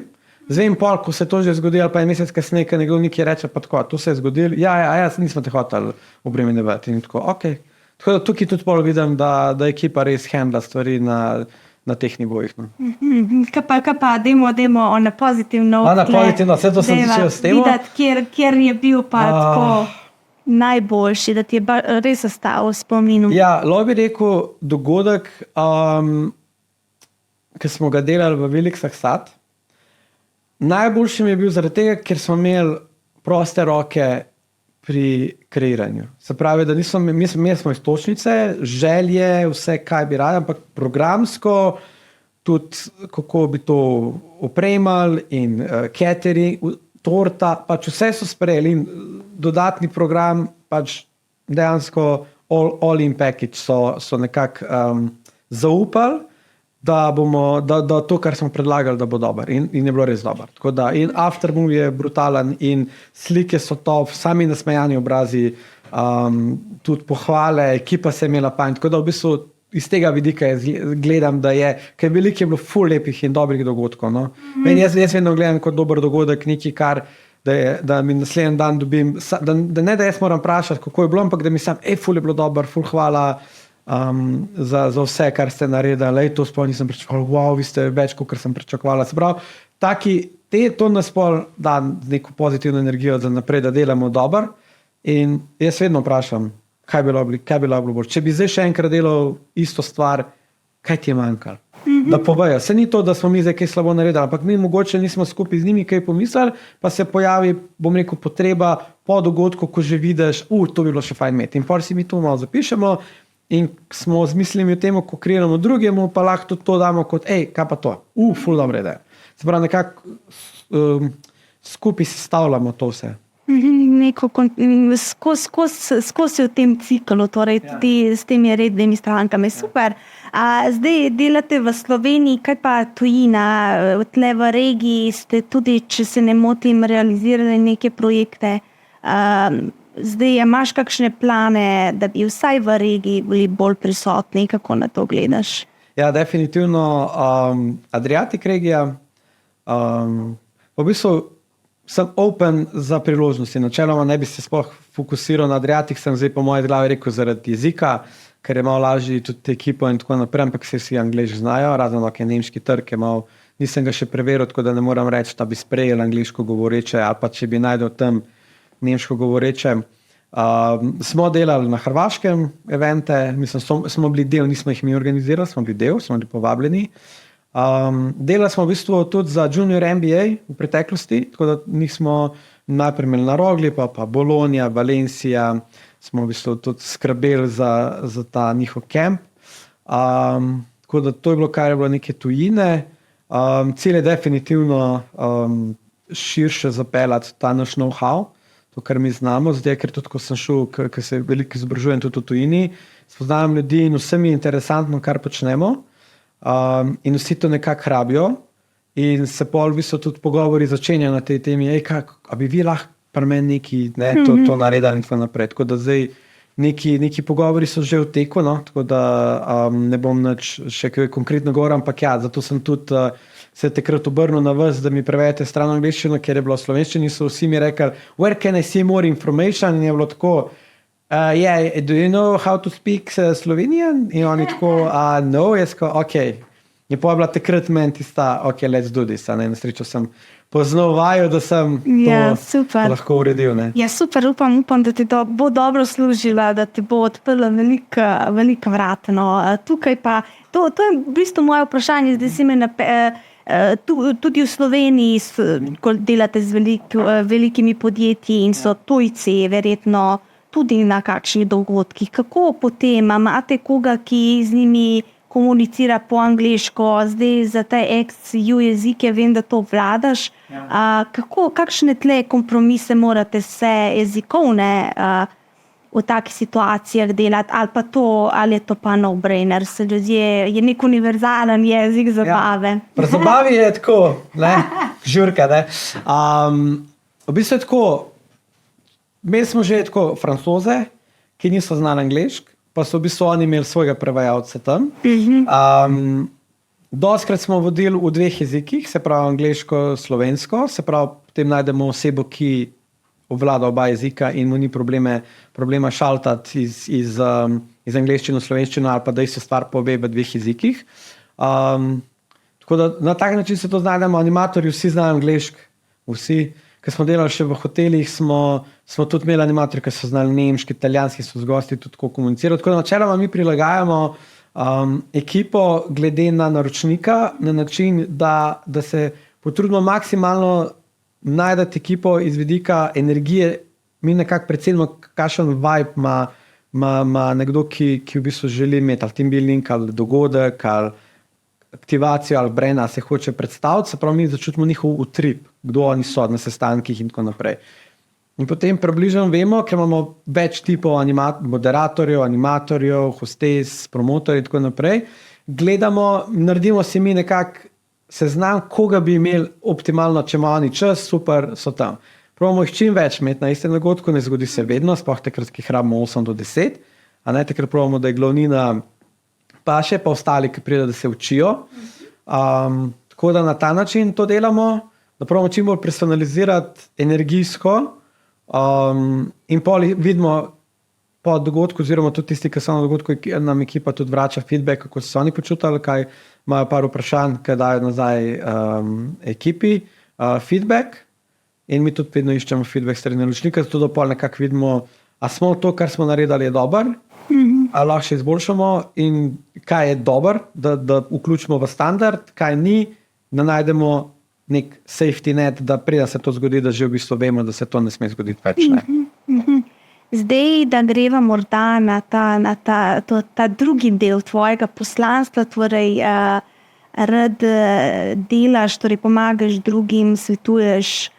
zvem pol, ko se to že zgodilo, pa je mesec kasneje, ko nekdo nekaj reče, pa tako, to se je zgodilo, ja, nismo te hoteli obremenjevati in tako, okej. Tako da tukaj tudi pol vidim, da ekipa res handla stvari na teh nivojih. No. Kaj pa, dajmo na pozitiv note. Na pozitivno, vse to sem začel s tem. Videti, kjer je bil pa tako najboljši, da ti je res ostal v spominu. Ja, lahko bi rekel dogodek, ki smo ga delali v Velikih Sad. Najboljši mi je bil zaradi tega, ker smo imeli proste roke pri kreiranju. Se pravi, da mi smo istočnice, želje, vse, kaj bi radi, ampak programsko, tudi kako bi to opremali in catering, torta, pač vse so sprejeli in dodatni program, pač dejansko all in package so nekako zaupali, da to, kar smo predlagali, da bo dober in je bilo res dober. Tako da, in aftermovie je brutalen in slike so top, sami nasmejani obrazi, tudi pohvale, ekipa se je imela pamet, tako da v bistvu iz tega vidika gledam, da je, ker veliko je bilo ful lepih in dobrih dogodkov. No? Jaz vedno gledam kot dober dogodek, nekaj kar, da mi naslednji dan dobim, da jaz moram vprašati, kako je bilo, ampak da mi sam, ful je bilo dober, ful hvala, za vse, kar ste naredili, to sploh nisem pričakovala, wow, vi ste več, kot sem pričakovala. Se pravi, to nas pol da neko pozitivno energijo za naprej, da delamo dobro in jaz vedno vprašam, kaj bi bilo bolj. Če bi zdaj še enkrat delal isto stvar, kaj ti je manjkalo? Da povejo. Se ni to, da smo mi zdaj kaj slabo naredili, ampak mi mogoče nismo skupaj z njimi kaj pomislili, pa se pojavi, bom rekel, potreba po dogodku, ko že vidiš, to bi bilo še fajn imeti. In pol si mi to malo zapišemo, in smo z mislimi o tem, ko kreiramo drugemu, pa lahko tudi to damo kot, kaj pa to? Ful dobro je. Se pravi, nekako skupaj sestavljamo to vse. Skozi v tem ciklu, torej tudi s temi rednimi strankami. Super. Zdaj delate v Sloveniji, kaj pa tujina? Tle v regiji ste tudi, če se ne motim, realizirali neke projekte. Zdaj imaš kakšne plane, da bi vsaj v regiji bili bolj prisotni, kako na to gledaš? Ja, definitivno Adriatic regija. V bistvu sem open za priložnosti. Načeloma ne bi se sploh fokusiral na Adriatic, sem zdaj po moji glavi rekel zaradi jezika, ker je malo lažji tudi ekipo in tako naprej, ampak vsi Angleži znajo, razen je nemški trg, nisem ga še preveril, tako da ne moram reči, da bi sprejel angliško govoreče, ali pa če bi najdel tam nemško govoreče. Smo delali na Hrvaškem evente, mislim, smo bili del, nismo jih mi organizirali, smo bili povabljeni. Delali smo v bistvu tudi za Junior NBA v preteklosti, tako da nismo najprej imeli na Rogli, pa Bologna, Valencia, smo v bistvu tudi skrbeli za ta njihov kamp. Tako da to je bilo, kar je bilo neke tujine. Cilj je definitivno širše zapeljati ta naš know-how, to, kar mi znamo, zdaj, ker tudi, ko sem šel, ker se veliko izobražujem tudi v tujini, spoznavam ljudi in vsem je interesantno, kar počnemo, in vsi to nekako rabijo in se pol v bistvu tudi pogovori začenjajo na tej temi, a bi vi lahko pri meni neki, to naredili in tako naprej. Tako da zdaj neki pogovori so že v teku, no? Tako da ne bom nič še kaj konkretno govoril, ampak ja, zato sem tudi se takrat obrnil na vas, da mi prevedete stran angleščino, ker je bilo v slovenščini, so vsi mi rekli, where can I see more information? In je bilo tako, do you know how to speak Slovenian? In oni tako, no, jaz ko, Je pa bila takrat meni tista, let's do this. Na srečo sem poznal vajo, da sem to lahko uredil. Ne? Ja, super, upam, da ti bo dobro služila, da ti bo odprla velika vrata. No. Tukaj pa, to je v bistvu moje vprašanje, zdaj si me tudi v Sloveniji, ko delate z velikimi podjetji in so tujci, verjetno tudi na kakšnih dogodkih. Kako potem, imate koga, ki z njimi komunicira po angleško, zdaj za te ex-EU jezike, vem, da to vladaš. Kakšne tle kompromise morate se jezikovne v takih situacijah delati, ali je to pa no-brainer, se ljudje, je nek univerzalen jezik zabave. Pri zabavi je tako, žurka, ne. V bistvu je tako, imeli smo že tako francoze, ki niso znali angleško, pa so v bistvu oni imeli svojega prevajalca tam. Dostikrat smo vodili v 2 jezikih, se pravi angleško, slovensko, se pravi potem najdemo osebo, ki obvlada oba jezika in mu ni problema šaltati iz angleščine v slovenščino ali pa da isto stvar pove v 2 jezikih. Tako da na tak način se to znajdemo, animatorji vsi znajo angleško, vsi. Ker smo delali še v hotelih, smo tudi imeli animatorje, ki so znali nemški, italijanski, so z gosti tudi tako komunicirali. Tako da načeloma mi prilagajamo ekipo glede na naročnika na način, da se potrudimo maksimalno najdati ekipo iz vidika energije. Mi nekako predstavimo, kakšen vibe ima nekdo, ki v bistvu želi imeti ali team building, ali dogodek, ali aktivacijo ali brenda se hoče predstaviti, se pravi, mi začutimo njihov utrip, kdo oni so na sestankih in tako naprej. In potem približno vemo, ker imamo več tipov moderatorjev, animatorjev, hostes, promotorjev in tako naprej, gledamo, naredimo si mi nekak seznam, koga bi imeli optimalno, če ima oni čas, super, so tam. Probamo jih čim več imeti na istem dogodku, ne zgodi se vedno, sploh takrat, ki jih rabimo 8 do 10, a ne takrat probamo, da je glavnina pa še pa ostali, ki pridejo, da se učijo. Tako da na ta način to delamo, da probamo čim bolj personalizirati energijsko in pol vidimo po dogodku, oziroma tudi tisti, ki so na dogodku, nam ekipa tudi vrača feedback, kako so oni počutili, kaj imajo par vprašanj, kaj dajo nazaj ekipi, feedback in mi tudi vedno iščemo feedback strani naročnika, zato da pol nekako vidimo, a smo to, kar smo naredili, je dober, ali lahko še izboljšamo in kaj je dober, da vključimo v standard, kaj ni, da najdemo nek safety net, da preden se to zgodi, da že v bistvu vemo, da se to ne sme zgoditi več. Ne? Zdaj, da greva morda na ta drugi del tvojega poslanstva, torej rad delaš, torej pomagaš drugim, svetuješ,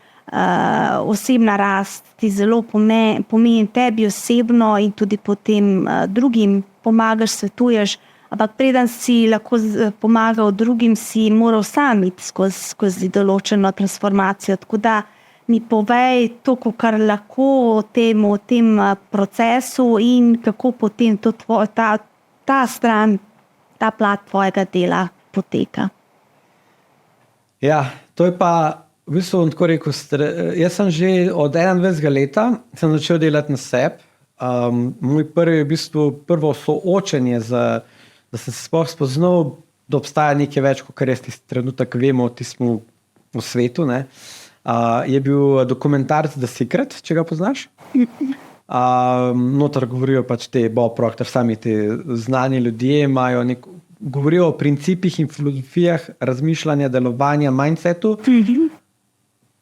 osebna rast ti zelo pomeni tebi osebno in tudi potem drugim pomagaš, svetuješ, ampak preden si lahko pomagal drugim, si moral sam iti skozi določeno transformacijo. Tako da mi povej to, kar lahko o tem procesu in kako potem ta stran, ta plat tvojega dela poteka. Ja, to je pa v bistvu tako rekel, jaz sem že od 21 leta sem začel delati na sebi. Moj prvo soočenje, da sem se sploh spoznal, da obstaja nekaj več, kot jaz tisti trenutek vemo o tistem v svetu, ne, je bil dokumentarc The Secret, če ga poznaš. Notar govorijo pač te Bob Proctor, sami te znani ljudje imajo govorijo o principih in filozofijah razmišljanja, delovanja, mindsetu,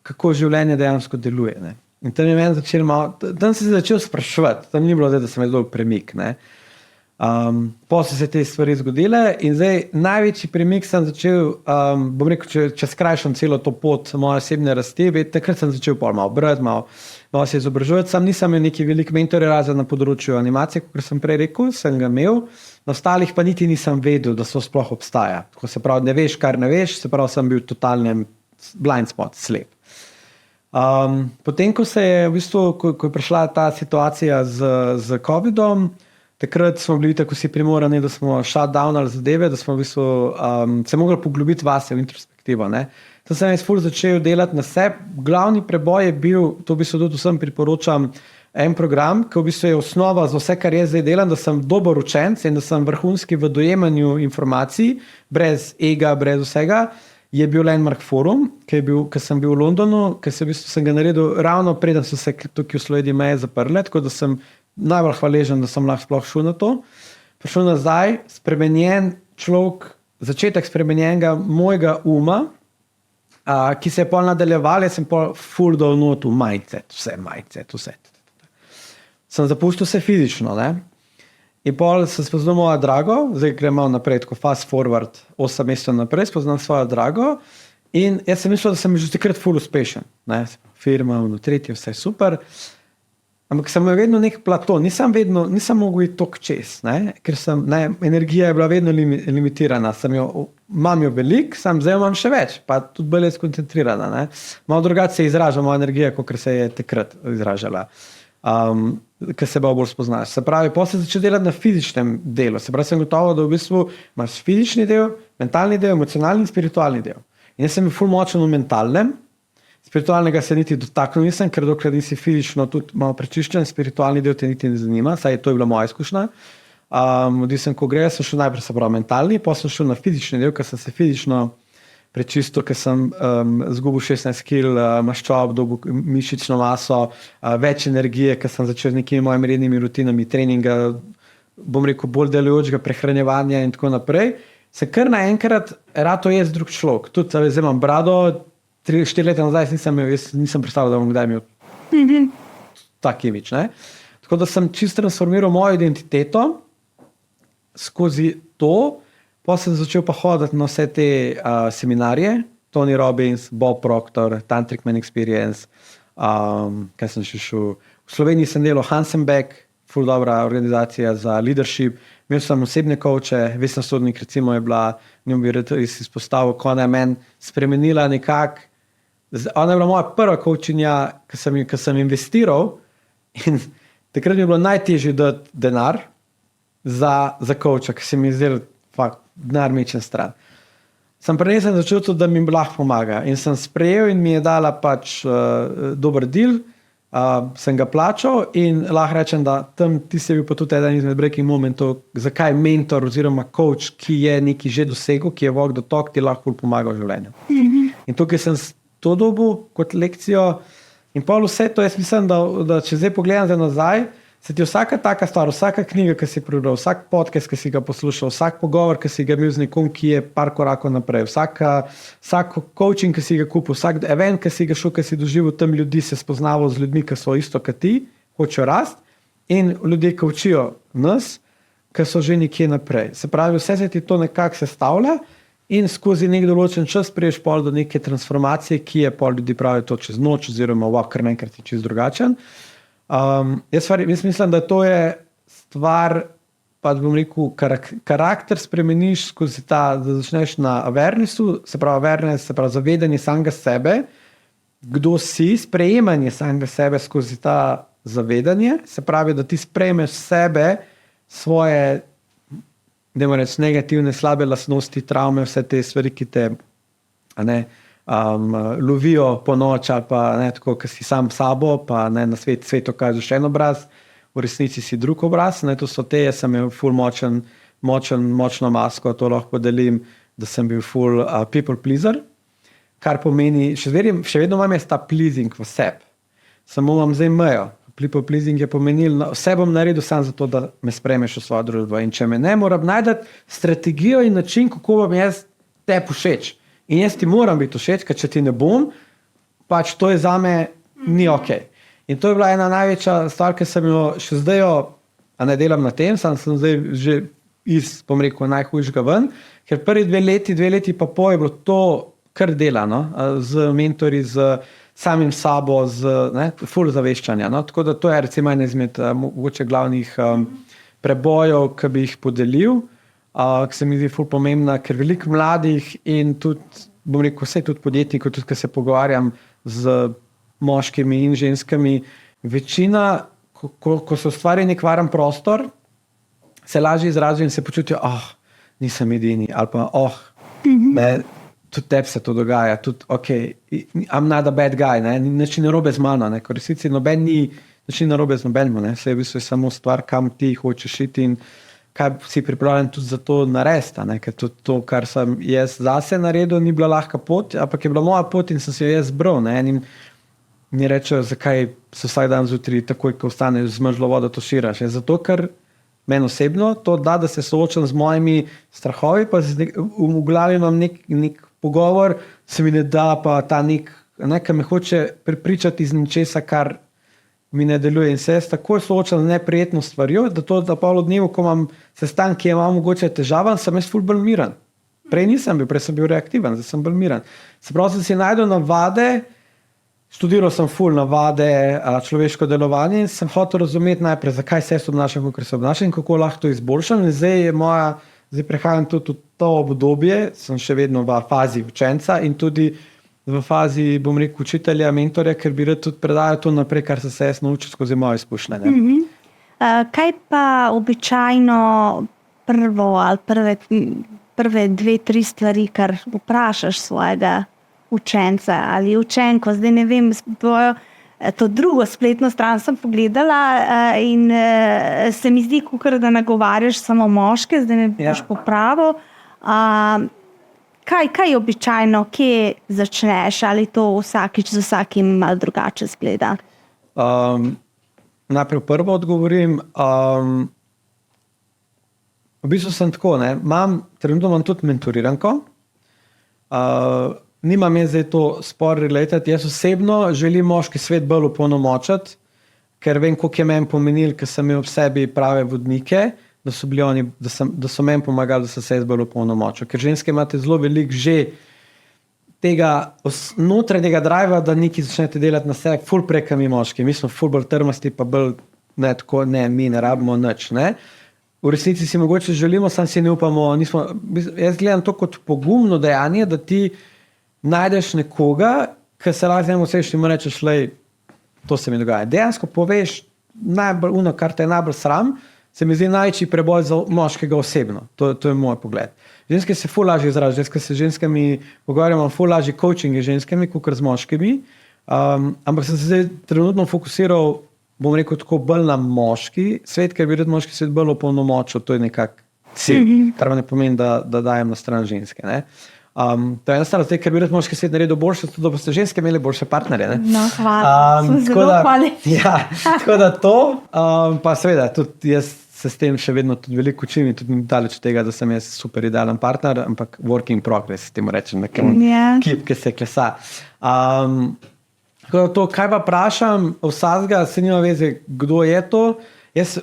kako življenje dejansko deluje. Ne. In tam je meni začel tam sem se začel spraševati, tam ni bilo zdaj, da sem zelo premik. Ne. Potem so se te stvari zgodile in zdaj največji premik sem začel, bom rekel, če skrajšam celo to pot moje osebne rasti, takrat sem začel malo brati, malo se izobraževati. Sam nisem imel neki velik mentor razen na področju animacije, kot sem prej rekel, sem ga imel, na ostalih pa niti nisem vedel, da so sploh obstaja. Tako se pravi, ne veš, kar ne veš, se pravi, sem bil totalnem blind spot, slep. Potem, ko je prišla ta situacija z COVID-om, takrat smo bili tako vsi primorani, da smo shutdownali zadeve, da smo v bistvu se mogli poglobiti vase v introspektivo. Ne. Tam sem jaz ful začel delati na sebi. Glavni preboj je bil, to v bistvu tudi vsem priporočam, en program, ki v bistvu je osnova za vse, kar jaz zdaj delam, da sem dober učenec in da sem vrhunski v dojemanju informacij, brez ega, brez vsega, je bil Landmark Forum, ki sem bil v Londonu, ki sem ga naredil ravno preden so se tukaj v Sloveniji meje zaprle, tako da sem najbolj hvaležen, da sem lahko sploh šel na to. Prišel nazaj, spremenjen človek, začetek spremenjenega mojega uma, ki se je pol nadaljeval, jaz sem pol ful dol not v mindset, vse. Sem zapustil vse fizično, ne? In pol sem spoznal mojo drago, zdaj gremo naprej, tako fast forward, 8 mesecev naprej, spoznam svojo drago in jaz sem mislil, da sem že takrat ful uspešen, ne? Firma, tretje, vse super. Ampak sem imel vedno nek plato, nisem mogel iti toliko čez, ne? Ker energija je bila vedno limitirana, imam jo veliko, zdaj imam še več, pa tudi bolj je skoncentrirana. Ne? Malo drugače se izraža moja energija, kot se je takrat izražala, ker se bolj spoznaš. Se pravi, potem sem začel delati na fizičnem delu, se pravi, sem gotovo, da v bistvu imaš fizični del, mentalni del, emocionalni in spiritualni del. In jaz sem bil ful močen v mentalnem, spiritualnega se niti dotaknil nisem, ker dokler nisi fizično tudi malo prečiščen, spiritualni del te niti ne zanima, saj to je bila moja izkušnja. Odvisno, ko gre, sem šel najprej mentalni, potem sem šel na fizični del, ker sem se fizično prečistil, ker sem zgubil 16 kg maščob, dobil mišično maso, več energije, ker sem začel z nekimi mojimi rednimi rutinami treninga, bom rekel, bolj delujočega prehranjevanja in tako naprej. Se kar naenkrat rato jaz drug človek. Tudi zdaj imam brado, 3-4 leta nazaj nisem predstavljal, da bom kdaj imel tak imič. Ne? Tako da sem čisto transformiral mojo identiteto skozi to, pa sem začel pa hoditi na vse te seminarje, Tony Robbins, Bob Proctor, Tantric Man Experience, kaj sem še šel. V Sloveniji sem delal Hansen Beck, ful dobra organizacija za leadership, imel sem osebne coache, Vesna Sodnik recimo je bila, njom bi izpostavil, ko ona je meni spremenila nekako. Ona je bila moja prva coachinja, ki sem investiral in takrat mi je bilo najtežje dati denar za coacha, ki se mi je zdel denar mečen stran. Sem prenesel začutil, da mi lahko pomaga in sem sprejel in mi je dala pač dober deal, sem ga plačal in lahko rečem, da tam ti si bil pa tudi eden izmed breaking momentov, zakaj mentor oziroma coach, ki je nekaj že dosegel, ki je walk the talk, ti lahko pomaga v življenju. In tukaj sem to dobil kot lekcijo in pol vse to, jaz mislim, da če zdaj pogledam nazaj, se ti vsaka taka stvar, vsaka knjiga, ki si prebral, vsak podcast, ki si ga poslušal, vsak pogovor, ki si ga imel z nekom, ki je par korakov naprej, vsak coaching, ki si ga kupil, vsak event, ki si ga šel, ki si doživel tam ljudi, se spoznaval z ljudmi, ki so isto kot ti, hočejo rast in ljudje, ki učijo nas, ki so že nekje naprej. Se pravi, vse se ti to nekako sestavlja in skozi nek določen čas priješ pol do neke transformacije, ki je pol ljudi pravijo to čez noč oziroma kar naenkrat je čez drugačen. Jaz mislim, da to je stvar, pa bom rekel, karakter spremeniš skozi ta, da začneš na awarenessu, se pravi zavedanje samega sebe, kdo si, sprejemanje samega sebe skozi ta zavedanje, se pravi, da ti sprejmeš sebe, svoje negativne, slabe lastnosti, travme, vse te stvari, ki te lovijo po noč ali pa tako, ki si sam sabo, pa na svetu kažeš en obraz, v resnici si drug obraz. To so te, jaz sem imel ful močno masko, to lahko delim, da sem bil ful people pleaser, kar pomeni, še vedno imam jaz ta pleasing v sebi, samo imam zdaj mejo. people pleasing je pomenil, vse bom naredil samo zato, da me spremeš v svojo družbo. In če me ne, moram najti strategijo in način, kako bom jaz te všeč. In jaz ti moram biti všeč, ker če ti ne bom, pač to je zame ni ok. In to je bila ena največja stvar, ki sem jo še zdaj, a ne delam na tem, sem zdaj že bom rekel, najhujšega ven, ker prvi 2 leti pa pol je bilo to kar dela, no? Z mentori, z samim sabo, z ful zaveščanja. No? Tako da to je recimo ena izmed mogoče glavnih prebojev, ki bi jih podelil, ki se mi zdi ful pomembna, ker veliko mladih in tudi, bom rekel, vse tudi podjetnikov, tudi, ki se pogovarjam z moškimi in ženskami, večina, ko se ustvari nek varen prostor, se lažje izrazijo in se počutijo, nisem edini, ali pa, tudi tebi se to dogaja, tudi, I'm not a bad guy, nič ni narobe z mano, ker resnici nič ni narobe z nobenim, vse je v bistvu samo stvar, kam ti hočeš iti in kaj si pripravljen tudi za to narediti, ker tudi to, kar sem jaz zase naredil, ni bila lahka pot, ampak je bila moja pot in sem si jo jaz zbral, in mi rečejo, zakaj se vsak dan zjutraj, takoj, ko vstaneš z mrzlo vodo, to širaš. Zato, ker meni osebno to da se soočam z mojimi strahovi, pa v glavi imam nek pogovor, se mi ne da, pa ta nekaj me hoče prepričati iz ničesa, kar mi ne deluje. In se jaz takoj soočam z neprijetno stvarjo, da pol dnevu, ko imam sestanek, ki imam mogoče težavan, sem jaz ful bolj miren. Prej nisem bil, prej sem bil reaktiven, zdaj sem bolj miren. Se pravi, sem si najdel navade, študiral sem ful navade, človeško delovanje in sem hotel razumeti najprej, zakaj se jaz obnašam, kako se obnašam in kako lahko to izboljšam. In zdaj prehajam tudi v to obdobje, sem še vedno v fazi učenca in tudi v fazi, bom rekel, učitelja, mentorja, ker bi rad tudi predajal to naprej, kar se jaz naučil skozi moje izkušnje. Kaj pa običajno prvo ali prve 2-3 stvari, kar vprašaš svojega učenca ali učenko? Zdaj ne vem, to drugo spletno stran sem pogledala in se mi zdi, kakor da nagovarjaš samo moške, zdaj me boš popravil. Kaj običajno, kje začneš, ali to vsakič z vsakim malo drugače zgleda? Najprej prvo odgovorim. V bistvu sem tako, trenutno imam tudi mentoriranko. Nimam jaz zdaj to spor related. Jaz osebno želim moški svet bolj opolnomočiti, ker vem, koliko je meni pomenil, ker sem imel v sebi prave vodnike, da so meni pomagali, da se jaz bolj opolnomočil. Ker ženske imate zelo veliko že tega notranjega driva, da nekaj začnete delati na sebi, ful preka mi moški. Mi smo ful bolj trmasti, pa bolj mi ne rabimo nič. V resnici si mogoče želimo, sam si ne upamo. Jaz gledam to kot pogumno dejanje, da ti najdeš nekoga, ki se lahko z njim useš in mu rečeš, to se mi dogaja. Dejansko poveš najbolj kar te je najbolj sram, se mi zdi največji preboj za moškega osebno. To je moj pogled. Ženske se ful lažje izražajo, jaz, ko se ženskami pogovarjamo, ful lažje coaching je ženskami, kot z moškimi, ampak sem se zdaj trenutno fokusiral, bom rekel tako, bolj na moški svet, ker bi rad moški svet bolj opolnomočil, to je nekak cilj, kar ne pomeni, da dajem na stran ženske. To je ena stvar, ker bi rad moški svet naredil boljše, tudi da boste ženske imeli boljše partnerje. No, hvala. Smo zelo hvaležni. Tako da to, pa seveda, tudi jaz se s tem še vedno tudi veliko učim in tudi daleč od tega, da sem jaz super idealen partner, ampak work in progress, temu rečem, nekem kip, ki se klesa. Tako da to, kaj pa vprašam vsakega, se nima veze, kdo je to.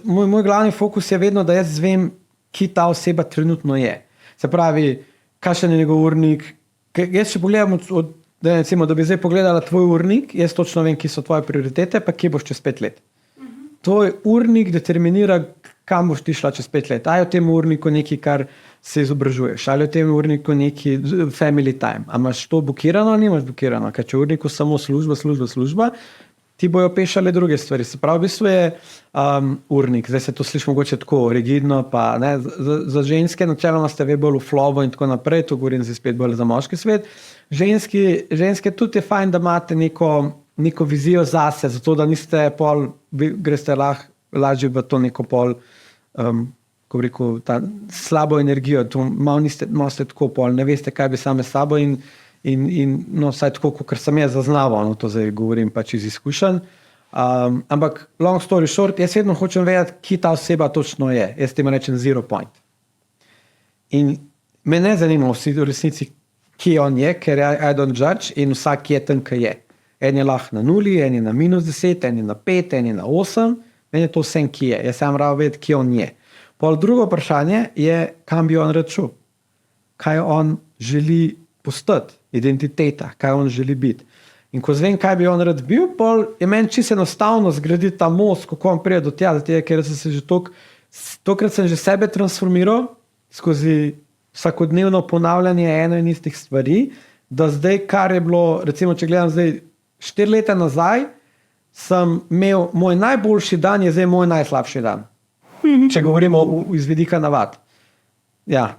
Moj glavni fokus je vedno, da jaz vem, ki ta oseba trenutno je. Se pravi, kakšen je njegov urnik. Jaz če pogledam, da bi zdaj pogledala tvoj urnik, jaz točno vem, ki so tvoje prioritete, pa kje boš čez 5 let. Tvoj urnik determinira, kam boš ti šla čez 5 let. Ali je v tem urniku nekaj, kar se izobražuješ, ali je v tem urniku nekaj family time. A imaš to blokirano ali nimaš blokirano? Ker če v urniku samo služba, ti bojo pešale druge stvari. Se pravi, v bistvu je urnik. Zdaj se to sliši mogoče tako rigidno, pa za ženske načeloma ste ve bolj v flowu in tako naprej, to govorim zdaj spet bolj za moški svet. Ženske tudi je fajn, da imate neko vizijo zase, zato da niste pol, greste lažje v to neko pol, ko bi rekel, ta slabo energijo, malo ste tako pol, ne veste, kaj bi same s sabo in no, vsaj tako, kot sem jaz zaznaval, to zdaj govorim pač iz izkušenj. Ampak long story short, jaz vedno hočem vedeti, kje ta oseba točno je. Jaz temu rečem zero point. In me ne zanima v resnici, kje on je, ker I don't judge in vsak je tam, kje je. En je lahko na 0, en je na -10, en je na 5, en je na 8, meni je to vsem, kje je. Jaz sam rado vedeti, kje on je. Pol drugo vprašanje je, kam bi on rad šel. Kaj on želi postati, identiteta, kaj on želi biti. In ko zvem, kaj bi on rad bil, pol je meni čisto enostavno zgraditi ta most, kako on pride do tja, ker sem se že tokrat sem že sebe transformiral skozi vsakodnevno ponavljanje eno in istih stvari, da zdaj, kar je bilo, recimo, če gledam zdaj 4 leta nazaj, sem imel moj najboljši dan, je zdaj moj najslabši dan. Če govorimo iz vidika navad. Ja,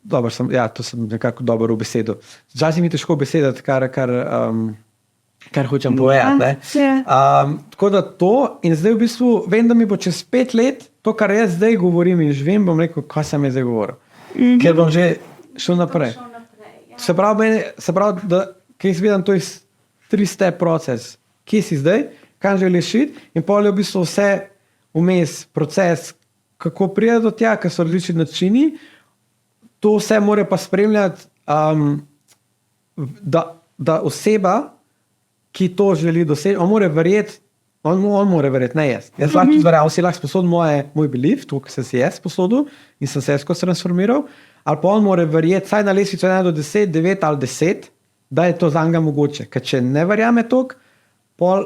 dobro to sem nekako dobro v besedo. Včasih mi je težko besedati, kar hočem povedati. Tako da to, in zdaj v bistvu vem, da mi bo čez 5 let, to, kar jaz zdaj govorim in živim, bom rekel, kaj sem jaz zdaj govoril. Ker bom že šel naprej. Se pravi, da kaj jaz vidim, to je 3-step proces. Kje si zdaj, kaj želiš iti, in pol je v bistvu vse vmes proces, kako pride do tja, ker so različni načini. To vse mora pa spremljati, da oseba, ki to želi doseči, on mora verjeti, ne jaz. Jaz lahko tudi verjamem, si lahko sposoden moj belief, to, kar sem si jaz sposoden in sem se skozi transformiral, ali pa on mora verjeti, saj na lestvici 1 do 10, 9 ali 10, da je to za njega mogoče. Ker če ne verjame toliko, pol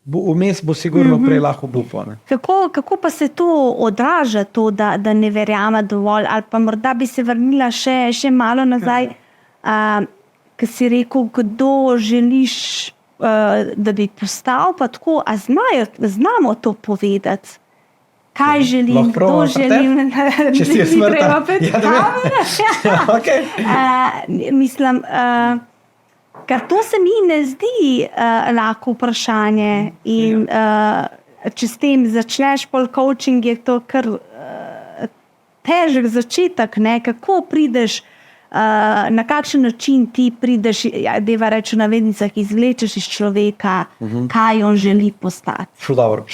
vmes bo sigurno prej lahko bufo. Kako pa se to odraža, to, da ne verjame dovolj, ali pa morda bi se vrnila še malo nazaj, ki si rekel, kdo želiš, da bi postal, pa tako, a znamo to povedati? Kaj želim, kdo želim, če si je smrta. Mislim, ker to se mi ne zdi lahko vprašanje in če s tem začneš pol coaching, je to kar težek začetek, ne? Kako prideš, na kakšen način ti prideš, deva reči v navednicah, izvlečeš iz človeka, kaj on želi postati.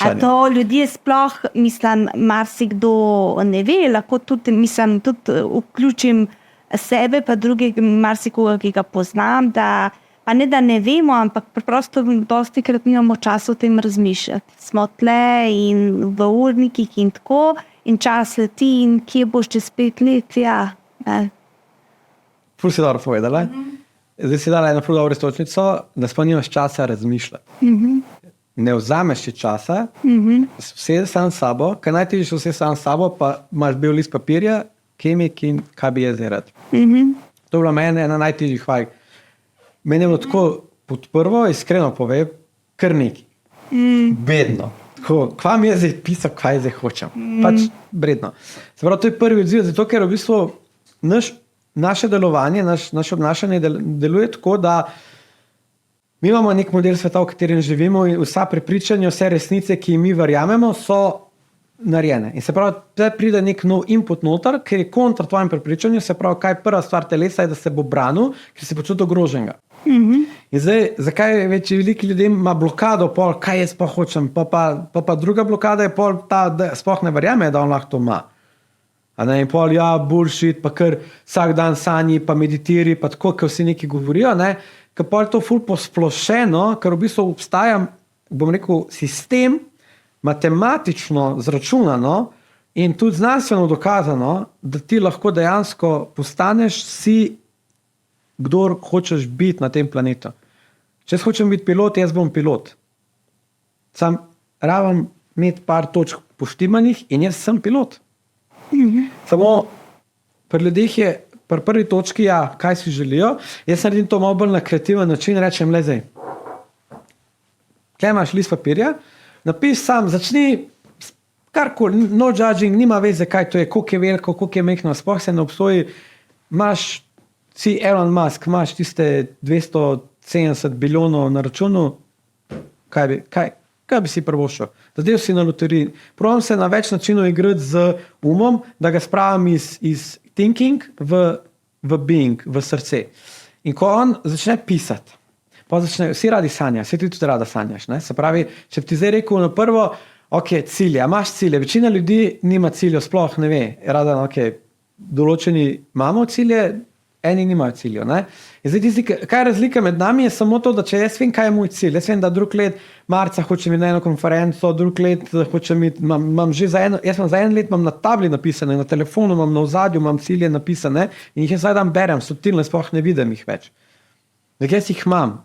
A to ljudje sploh, mislim, marsikdo ne ve, lahko tudi, mislim, tudi vključim sebe, pa druge, marsikoga, ki ga poznam, da pa ne, da ne vemo, ampak preprosto dostikrat nimamo časa o tem razmišljati. Smo tle in v urnikih in tako, in čas leti in kje boš čez 5 let, ja. Ful si dobro povedala. Zdaj si dala eno prav dobro istočnico, da sploh nimaš časa razmišljati. Ne vzameš si časa, vse sam s sabo, kaj najtežje še vse sam s sabo, pa imaš bil list papirja, kemik in kaj bi jaz zdaj rad. To je bila meni ena najtežjih vaj. Meni je bilo tako pod prvo, iskreno povem, kar neki. Bedno. Kva mi je zdaj pisal, kaj zdaj hočem. Pač bredno. Se pravi, to je prvi odziv, zato ker v bistvu naše delovanje, naše obnašanje deluje tako, da mi imamo nek model sveta, v katerem živimo in vsa prepričanja, vse resnice, ki mi verjamemo, so narejene. In se pravi, da pride nek nov input noter, ker je kontra tvojim prepričanju, se pravi, kaj prva stvar telesa je, da se bo branil, ker se počuti ogroženega. In zdaj, zakaj več veliki ljudje ima blokado, pol, kaj jaz pa hočem, pa druga blokada je pol ta, da sploh ne verjame, da on lahko to ima. In pol, ja, bullshit, pa kar vsak dan sanji, pa meditiri, pa tako, ker vsi neki govorijo, ker pol je to ful posplošeno, ker v bistvu obstaja, bom rekel, sistem, matematično zračunano in tudi znanstveno dokazano, da ti lahko dejansko postaneš kdor hočeš biti na tem planetu. Če jaz hočem biti pilot, jaz bom pilot. Sam rabim imeti par točk poštimanih in jaz sem pilot. Samo pri ljudeh je pri prvi točki, ja, kaj si želijo, jaz naredim to malo bolj na kreativen način, rečem, le zdaj. Kaj imaš list papirja, napiš sam, začni karkoli, no judging, nima veze, kaj to je, koliko je veliko, koliko je mehno, sploh se ne obstoji, si Elon Musk, imaš tiste 270 bilijonov na računu, kaj bi si prvošel? Zadel si na loteriji. Probam se na več načinov igrati z umom, da ga spravim iz thinking v being, v srce. In ko on začne pisati, vsi radi sanjajo, vsi ti tudi rada sanjaš. Ne? Se pravi, če bi ti zdaj rekel na prvo, ok, cilje, a imaš cilje, večina ljudi nima ciljev, sploh ne ve, rada, ok, določeni imamo cilje, eni nimajo ciljev. Ne? In zdaj tisti, kaj je razlika med nami, je samo to, da če jaz vem, kaj je moj cilj, jaz vem, da drug let marca hočem iti na eno konferenco, drug let hočem iti, jaz imam za en let imam na tabli napisane, na telefonu imam na ozadju, imam cilje napisane in jih jaz zdaj dan berem, subtilno, sploh ne vidim jih več. Nek jaz jih imam.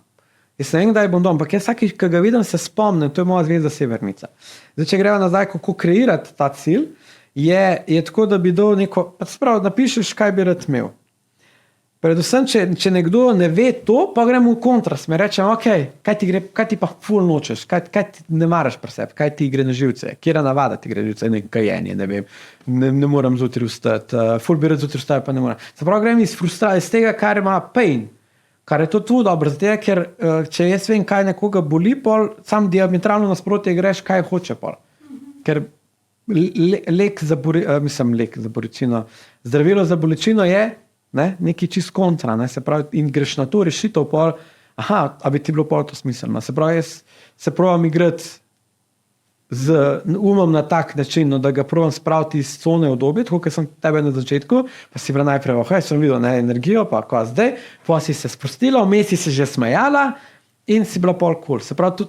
Jaz ne vem, kdaj bom dom, ampak jaz vsakič, ko ga vidim, se spomnim, to je moja zvezda Severnica. Zdaj, če greva nazaj, kako kreirati ta cilj, je tako, da bi dal neko, spravo, napišeš, kaj bi rad imel. Predvsem, če nekdo ne ve to, pa gremo v kontrasmer, rečem, ok, kaj ti pa ful nočeš, kaj ti ne maraš pri sebi, kaj ti gre na živce, kjera navada ti gre na živce, kajenje, ne vem, ne moram zjutraj vstati, ful bi rad zjutraj vstajal, pa ne moram. Se pravi, grem iz frustracije, iz tega, kar ima pain, kar je to tudi dobro, zato ker če jaz vem, kaj nekoga boli, pol sam diametralno nasprotje greš, kaj hoče pol. Ker zdravilo za bolečino je nekaj čist kontra, se pravi, in greš na to rešitev, pol, a bi ti bilo pol to smiselno. Se pravi, jaz se probam igrati z umom na tak način, da ga probam spraviti iz cone udobja, tako kot sem tebe na začetku, pa si bila najprej, sem videl energijo, pa ko zdaj, pa si se sprostila, vmes si se že smejala in si bila pol cool. Se pravi,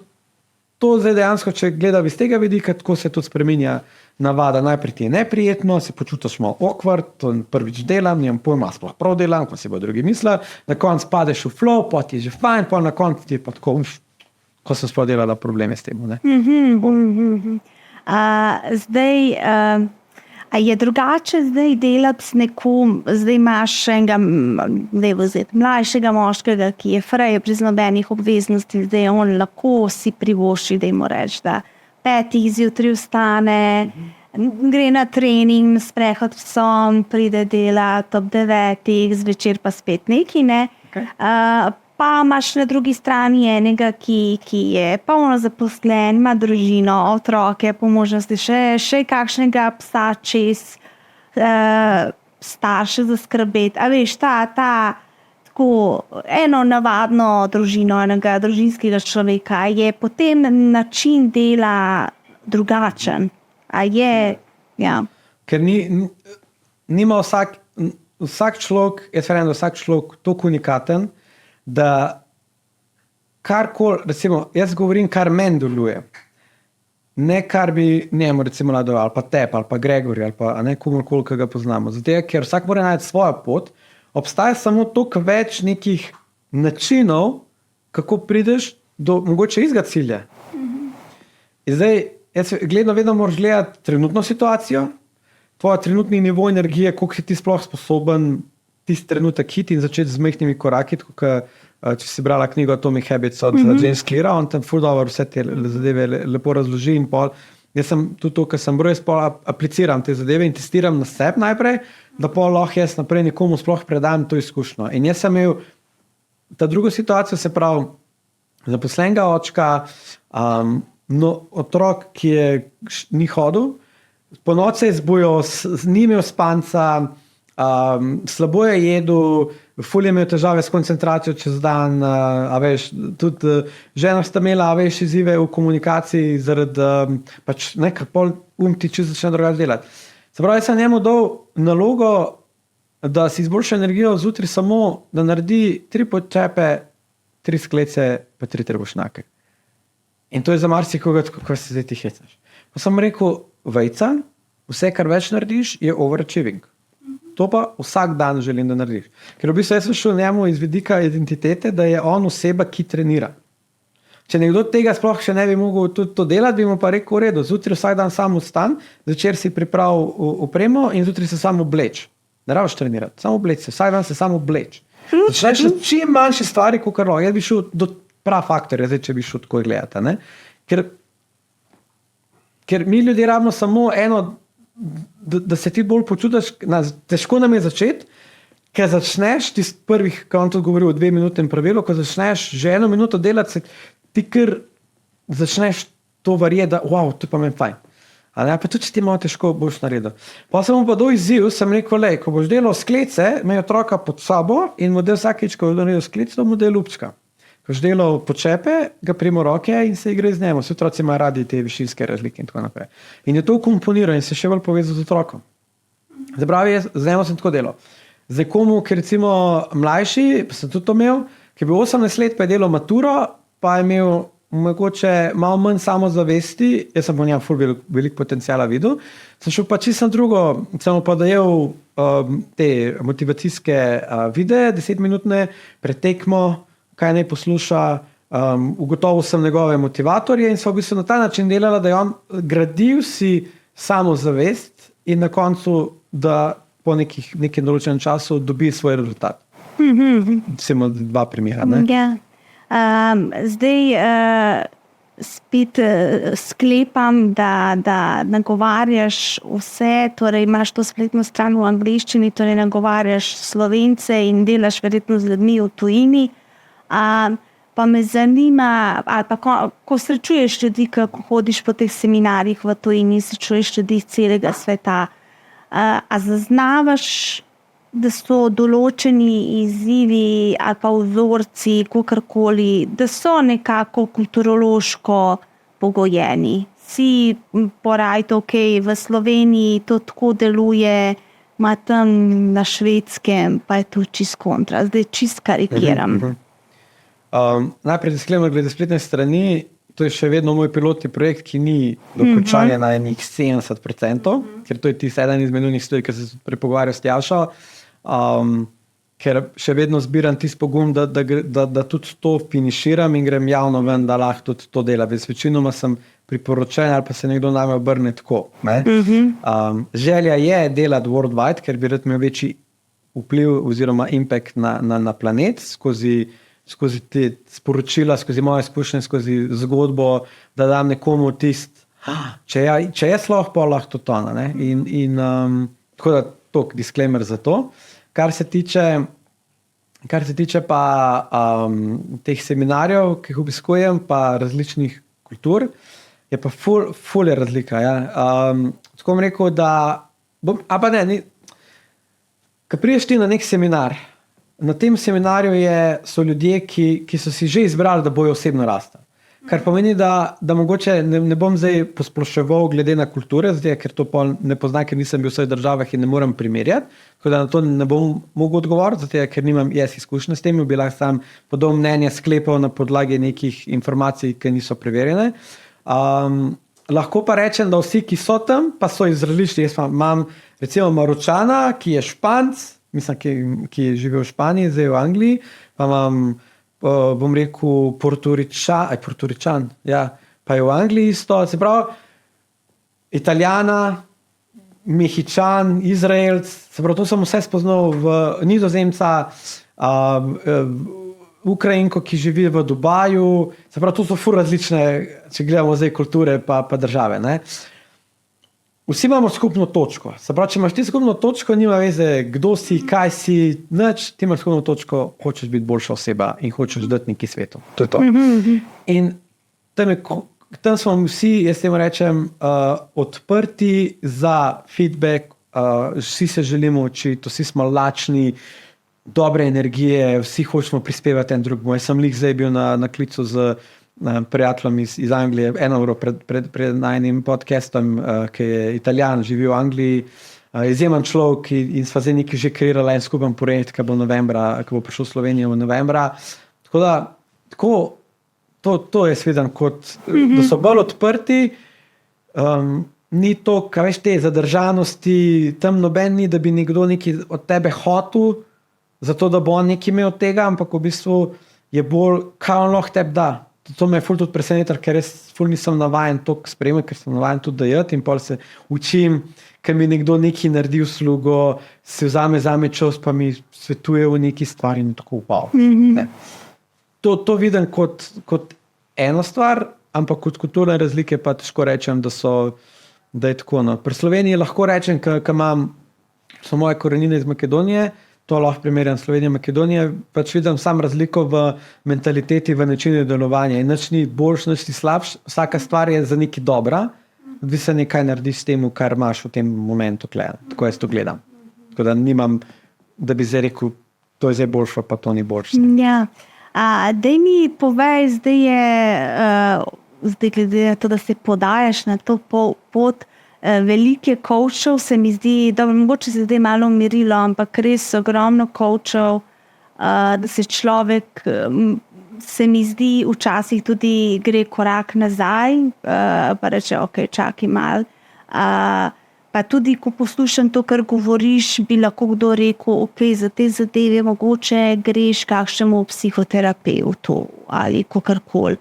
to zdaj dejansko, če gledam iz tega vidika, tako se tudi spreminja navada. Najprej ti je neprijetno, se počutiš malo awkward, to prvič delam, nimam pojma, sploh prav delam, ko si bo drugi mislili, na koncu padeš v flow, pa ti je že fajn, pa na koncu ti je pa tako, ko sem sploh delala probleme s tem. Zdaj, a je drugače zdaj delati s nekom, zdaj imaš enega, mlajšega moškega, ki je fraj, brez nobenih obveznosti, zdaj on lahko si privošči, da jim reči, da 5 zjutraj vstane, gre na trening, sprehod v son, pride delat ob 9, zvečer pa spet neki, ne? Okay. Pa imaš na drugi strani enega, ki je polno zaposlen, ima družino, otroke, po možnosti še kakšnega psa čez, starše zaskrbeti. A veš, ta tako eno navadno družino, enega družinskega človeka, je potem način dela drugačen. A je, ja. Ker nima vsak človek, jaz verjamem, da vsak človek toliko unikaten, da karkoli, recimo, jaz govorim, kar meni deluje, ne kar bi njemu recimo nadal, ali pa tep, ali pa Gregorju, ali pa komorkoli, ki ga poznamo. Zato, ker vsak mora najti svojo pot, obstaja samo toliko več nekih načinov, kako prideš do mogoče istega cilja. In zdaj, jaz vedno moraš gledati trenutno situacijo, tvoj trenutni nivo energije, koliko si ti sploh sposoben tisti trenutek hiti in začeti z majhnimi koraki, tako če si brala knjigo Atomic Habits od James Cleara, on tam ful dobro vse te zadeve lepo razloži in pol, jaz sem tudi to, ker sem broj, jaz pol apliciram te zadeve in testiram na sebi najprej, da pol lahko jaz naprej nekomu sploh predam to izkušnjo. In jaz sem imel ta drugo situacijo, se pravi, zaposlenega očka, otrok, ki ni hodil, po noči se je zbujal, ni imel spanca, slabo je jedel, ful je imel težave s koncentracijo čez dan, a veš, tudi žena sta imela, a veš, izzive v komunikaciji zaradi, pač nekaj pol ti čisto začne drugače delati. Se pravi, jaz sem njemu dal nalogo, da si izboljša energijo zjutraj samo, da naredi 3 počepe, 3 sklece, pa 3 trebušnjake. In to je za marsikoga, kako se zdaj ti hecaš. Pa sem rekel, vejca, vse, kar več narediš, je overachieving. To pa vsak dan želim, da narediš. Ker v bistvu jaz sem šel njemu iz vidika identitete, da je on oseba, ki trenira. Če nekdo tega sploh še ne bi mogel tudi to delati, bi mu pa rekel, v redu, zjutraj vsak dan sam vstan, zvečer si priprav opremo in zjutraj se samo obleč. Ne rabiš trenirati, samo obleč se, vsak dan se samo obleč. Začneš čim manjše stvari, kot lahko. Jaz bi šel do prav faktorja, zdaj, če bi šel tako gledati. Ne? Ker mi ljudje rabimo samo eno, da se ti bolj počutiš, težko nam je začeti, ker začneš, ti prvih, ko on to govoril o 2-minutnem pravilu, ko začneš že 1 minuto delati, ti kar začneš to verjeti, da wow, to je pa meni fajn. Pa tudi, če ti malo težko, boš naredil. Pa sem mu pa dal izziv, sem rekel, ko boš delal sklece, imej otroka pod sabo in mu del vsakič, ko bo naredil sklec, da mu del lupčka. ko boš delal počepe, ga primo roke in se igre z njim. Vsi otroci imajo radi te višinske razlike in tako naprej. In je to komponiral in se še bolj povezal z otrokom. Zapravi, z njim sem tako delal. Zdaj komu, ki recimo mlajši, pa sem tudi to imel, ki je bil 18 let, pa je delal maturo, pa je imel mogoče malo manj samozavesti, jaz sem po njem ful veliko potencijala videl, sem šel pa čisto drugo, sem mu pa dajel te motivacijske videe, 10-minutne, pretekmo, kaj naj posluša, ugotovil sem njegove motivatorje in so v bistvu na ta način delala, da je on gradil si samozavest in na koncu, da po nekem določenem času dobi svoj rezultat. Recimo 2 primera. Ja. Zdaj spet sklepam, da nagovarjaš vse, torej imaš to spletno stran v angleščini, torej nagovarjaš Slovence in delaš verjetno z ljudmi v tujini. Pa me zanima, ali pa ko srečuješ ljudi, ko hodiš po teh seminarjih v tujini, srečuješ ljudi iz celega sveta, a zaznavaš, da so določeni izzivi ali pa vzorci, kakorkoli, da so nekako kulturološko pogojeni. Si porajte, v Sloveniji to tako deluje, ima tam na Švedskem, pa je to čist kontra. Zdaj čist karikiram. Najprej disclaimer glede spletne strani, to je še vedno moj pilotni projekt, ki ni dokončan na enih 70%, ker to je tisti eden izmed unih stvari, ki se prepogovarjal s Tjašo. Ker še vedno zbiram tisti pogum, da tudi to finiširam in grem javno ven, da lahko tudi to dela. Večinoma sem priporočen ali pa se nekdo name obrne tako. Želja je delati worldwide, ker bi rad imel večji vpliv oziroma impact na planet skozi te sporočila, skozi moje izkušnje, skozi zgodbo, da dam nekomu tist, če je sloh, pa lahko to tona. Tako da tok disclaimer za to. Kar se tiče pa teh seminarjev, ki jih obiskujem, pa različnih kultur, je pa ful je razlika. Ja. Tako bom rekel, da ko prideš ti na nek seminar, na tem seminarju so ljudje, ki so si že izbrali, da bojo osebno rastli. Kar pomeni, da mogoče ne bom zdaj posploševal glede na kulture, ker to ne poznam, ker nisem bil v vseh državah in ne morem primerjati, tako da na to ne bom mogel odgovoriti, ker nimam jaz izkušnje s tem, bi lahko sam podobno mnenje sklepal na podlagi nekih informacij, ki niso preverjene. Lahko pa rečem, da vsi, ki so tam, pa so iz različnih. Jaz imam recimo Maročana, ki je Španc, mislim, ki je živel v Španiji, zdaj v Angliji, pa imam bom rekel Portoričan, ja, pa je v Angliji isto, se pravi Italijana, Mehičan, Izraelc, se pravi, to sem vse spoznal v Nizozemca, Ukrajinko, ki živi v Dubaju, se pravi, to so ful različne, če gledamo zdaj kulture pa države, ne. Vsi imamo skupno točko. Se pravi, če imaš ti skupno točko, nima veze, kdo si, kaj si, nič, ti imaš skupno točko, hočeš biti boljša oseba in hočeš dati nekaj svetu. To je to. In tam smo vsi, jaz temu rečem, odprti za feedback, vsi se želimo učiti, vsi smo lačni, dobre energije, vsi hočemo prispevati en drugemu. Jaz sem zdaj bil na klicu z prijateljem iz Anglije, 1 uro pred najnim podcastom, ki je Italijan, živi v Angliji, izjemen človek in sva zdaj nekaj že kreirala en skupen projekt, ki bo prišel v Slovenijo v novembra. Tako da, to je sveden kot, da so bolj odprti, ni to, kaj veš, te zadržanosti, tam noben ni, da bi nekdo nekaj od tebe hotel, zato da bo on nekaj imel od tega, ampak v bistvu je bolj, kaj on lahko tebi da. To me je ful tudi presenetil, ker jaz ful nisem navajen toliko spremljati, ker sem navajen tudi dajati in pol se učim, ker mi nekdo nekaj naredi uslugo, se vzame zame čas, pa mi svetuje v neki stvari in tako wow. To vidim kot eno stvar, ampak kot kulturne razlike pa težko rečem, da je tako. No. Pri Sloveniji lahko rečem, ker so moje korenine iz Makedonije, to lahko primerjam Slovenijo in Makedonijo, pač vidim sam razliko v mentaliteti, v načinu delovanja in nič ni boljš, nič ni slabš, vsaka stvar je za nekaj dobra, da se nekaj naredi s tem, kar imaš v tem momentu, tako jaz to gledam. Tako da nimam, da bi zdaj rekel, to je zdaj boljšo, pa to ni boljšo. Ja. Daj mi povej, zdaj glede na to, da se podajaš na to pot velike coachov, se mi zdi, da mogoče se zdaj malo umirilo, ampak res ogromno coachov, da se človek, se mi zdi, včasih tudi gre korak nazaj, pa reče, ok, čakaj malo. Pa tudi, ko poslušam to, kar govoriš, bi lahko kdo rekel, ok, za te zadeve mogoče greš kakšnemu psihoterapevtu ali kakorkoli.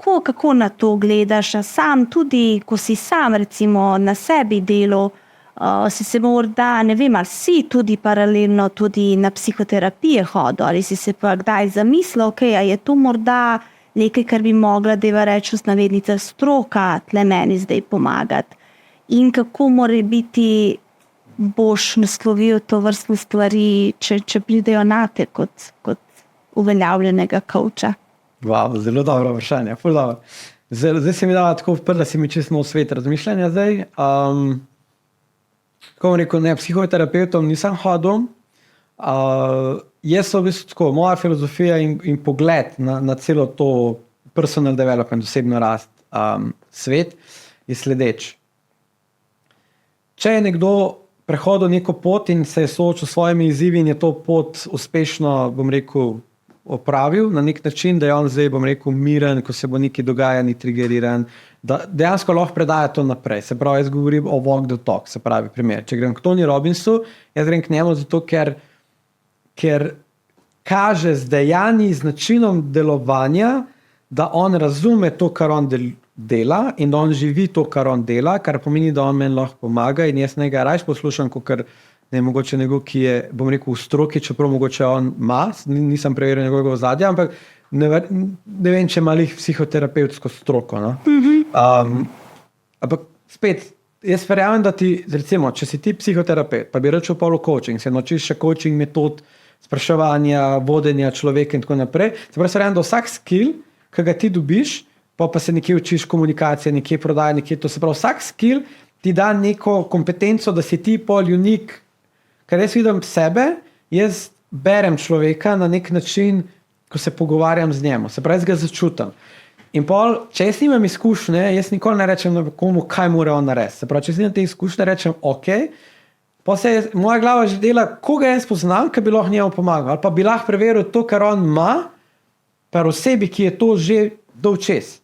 Kako na to gledaš? Sam tudi, ko si sam recimo na sebi delal, si se morda, ne vem, ali si tudi paralelno tudi na psihoterapije hodil, ali si se pa kdaj zamislil, ok, a je to morda nekaj, kar bi mogla, deva reči v navednicah, stroka tle meni zdaj pomagati. In kako mora biti, boš naslovil to vrstne stvari, če pridejo nate kot uveljavljenega coacha? Wow, zelo dobro vprašanje, ful dobro. Zdaj se mi dala tako odprla, si mi čisto v svet razmišljanja zdaj. Kako bom rekel, ne, psihoterapeutom nisem hodil. Jaz so v bistvu tako, moja filozofija in pogled na celo to personal development, osebno rast, svet je sledeč. Če je nekdo prehodil neko pot in se je soočil s svojimi izzivi in je to pot uspešno, bom rekel, opravil na nek način, da je on zdaj, bom rekel, miren, ko se bo nekaj dogaja, ni trigeriran, da dejansko lahko predaja to naprej. Se pravi, jaz govorim o walk the talk, se pravi primer. Če grem k Tony Robbinsu, jaz grem k njemu zato, ker kaže z dejanji, z načinom delovanja, da on razume to, kar on dela in da on živi to, kar on dela, kar pomeni, da on meni lahko pomaga in jaz njega rajš poslušam, kot ne mogoče nekdo, ki je, bom rekel, v stroki, čeprav mogoče on ima, nisem preveril njegovega ozadja, ampak ne vem, če ima lih psihoterapevtsko stroko. No? Ampak spet, jaz verjamem, da ti, recimo, če si ti psihoterapeut, pa bi rečel polo coaching, se naučiš še coaching metod spraševanja, vodenja človeka in tako naprej, se pravi, verjamem, da vsak skill, ki ga ti dobiš, pa se nekje učiš komunikacije, nekje prodaje, nekje to. Se pravi, vsak skill ti da neko kompetenco, da si ti pol unik. Ker jaz vidim sebe, jaz berem človeka na nek način, ko se pogovarjam z njemu. Se pravi, jaz ga začutim. In pol, če jaz nimam izkušnje, jaz nikoli ne rečem komu, kaj mora on narediti. Se pravi, če jaz nimam te izkušnje, rečem ok, pa se moja glava že dela, koga jaz poznam, ki bi lahko njemu pomagal. Ali pa bi lahko preveril to, kar on ima, pa osebi, ki je to že dol čez.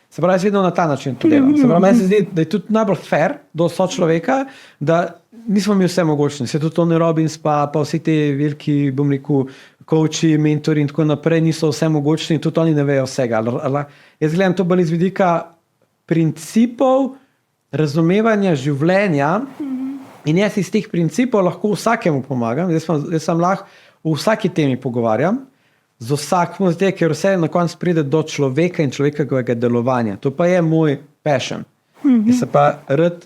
Se pravi, jaz vedno na ta način to delam. Se pravi, meni se zdi, da je tudi najbolj fair do sočloveka, da nismo mi vse mogočni. Se tudi Tony Robbins pa vsi te veliki, bom rekel, coachi, mentori in tako naprej niso vse mogočni in tudi oni ne vejo vsega. Jaz gledam to bolj iz vidika principov razumevanja življenja in jaz iz teh principov lahko vsakemu pomagam. Jaz sem lahko v vsaki temi pogovarjam. Z vsakom, ker vse na koncu pride do človeka in človekovega delovanja. To pa je moj passion. Jaz se pa rad,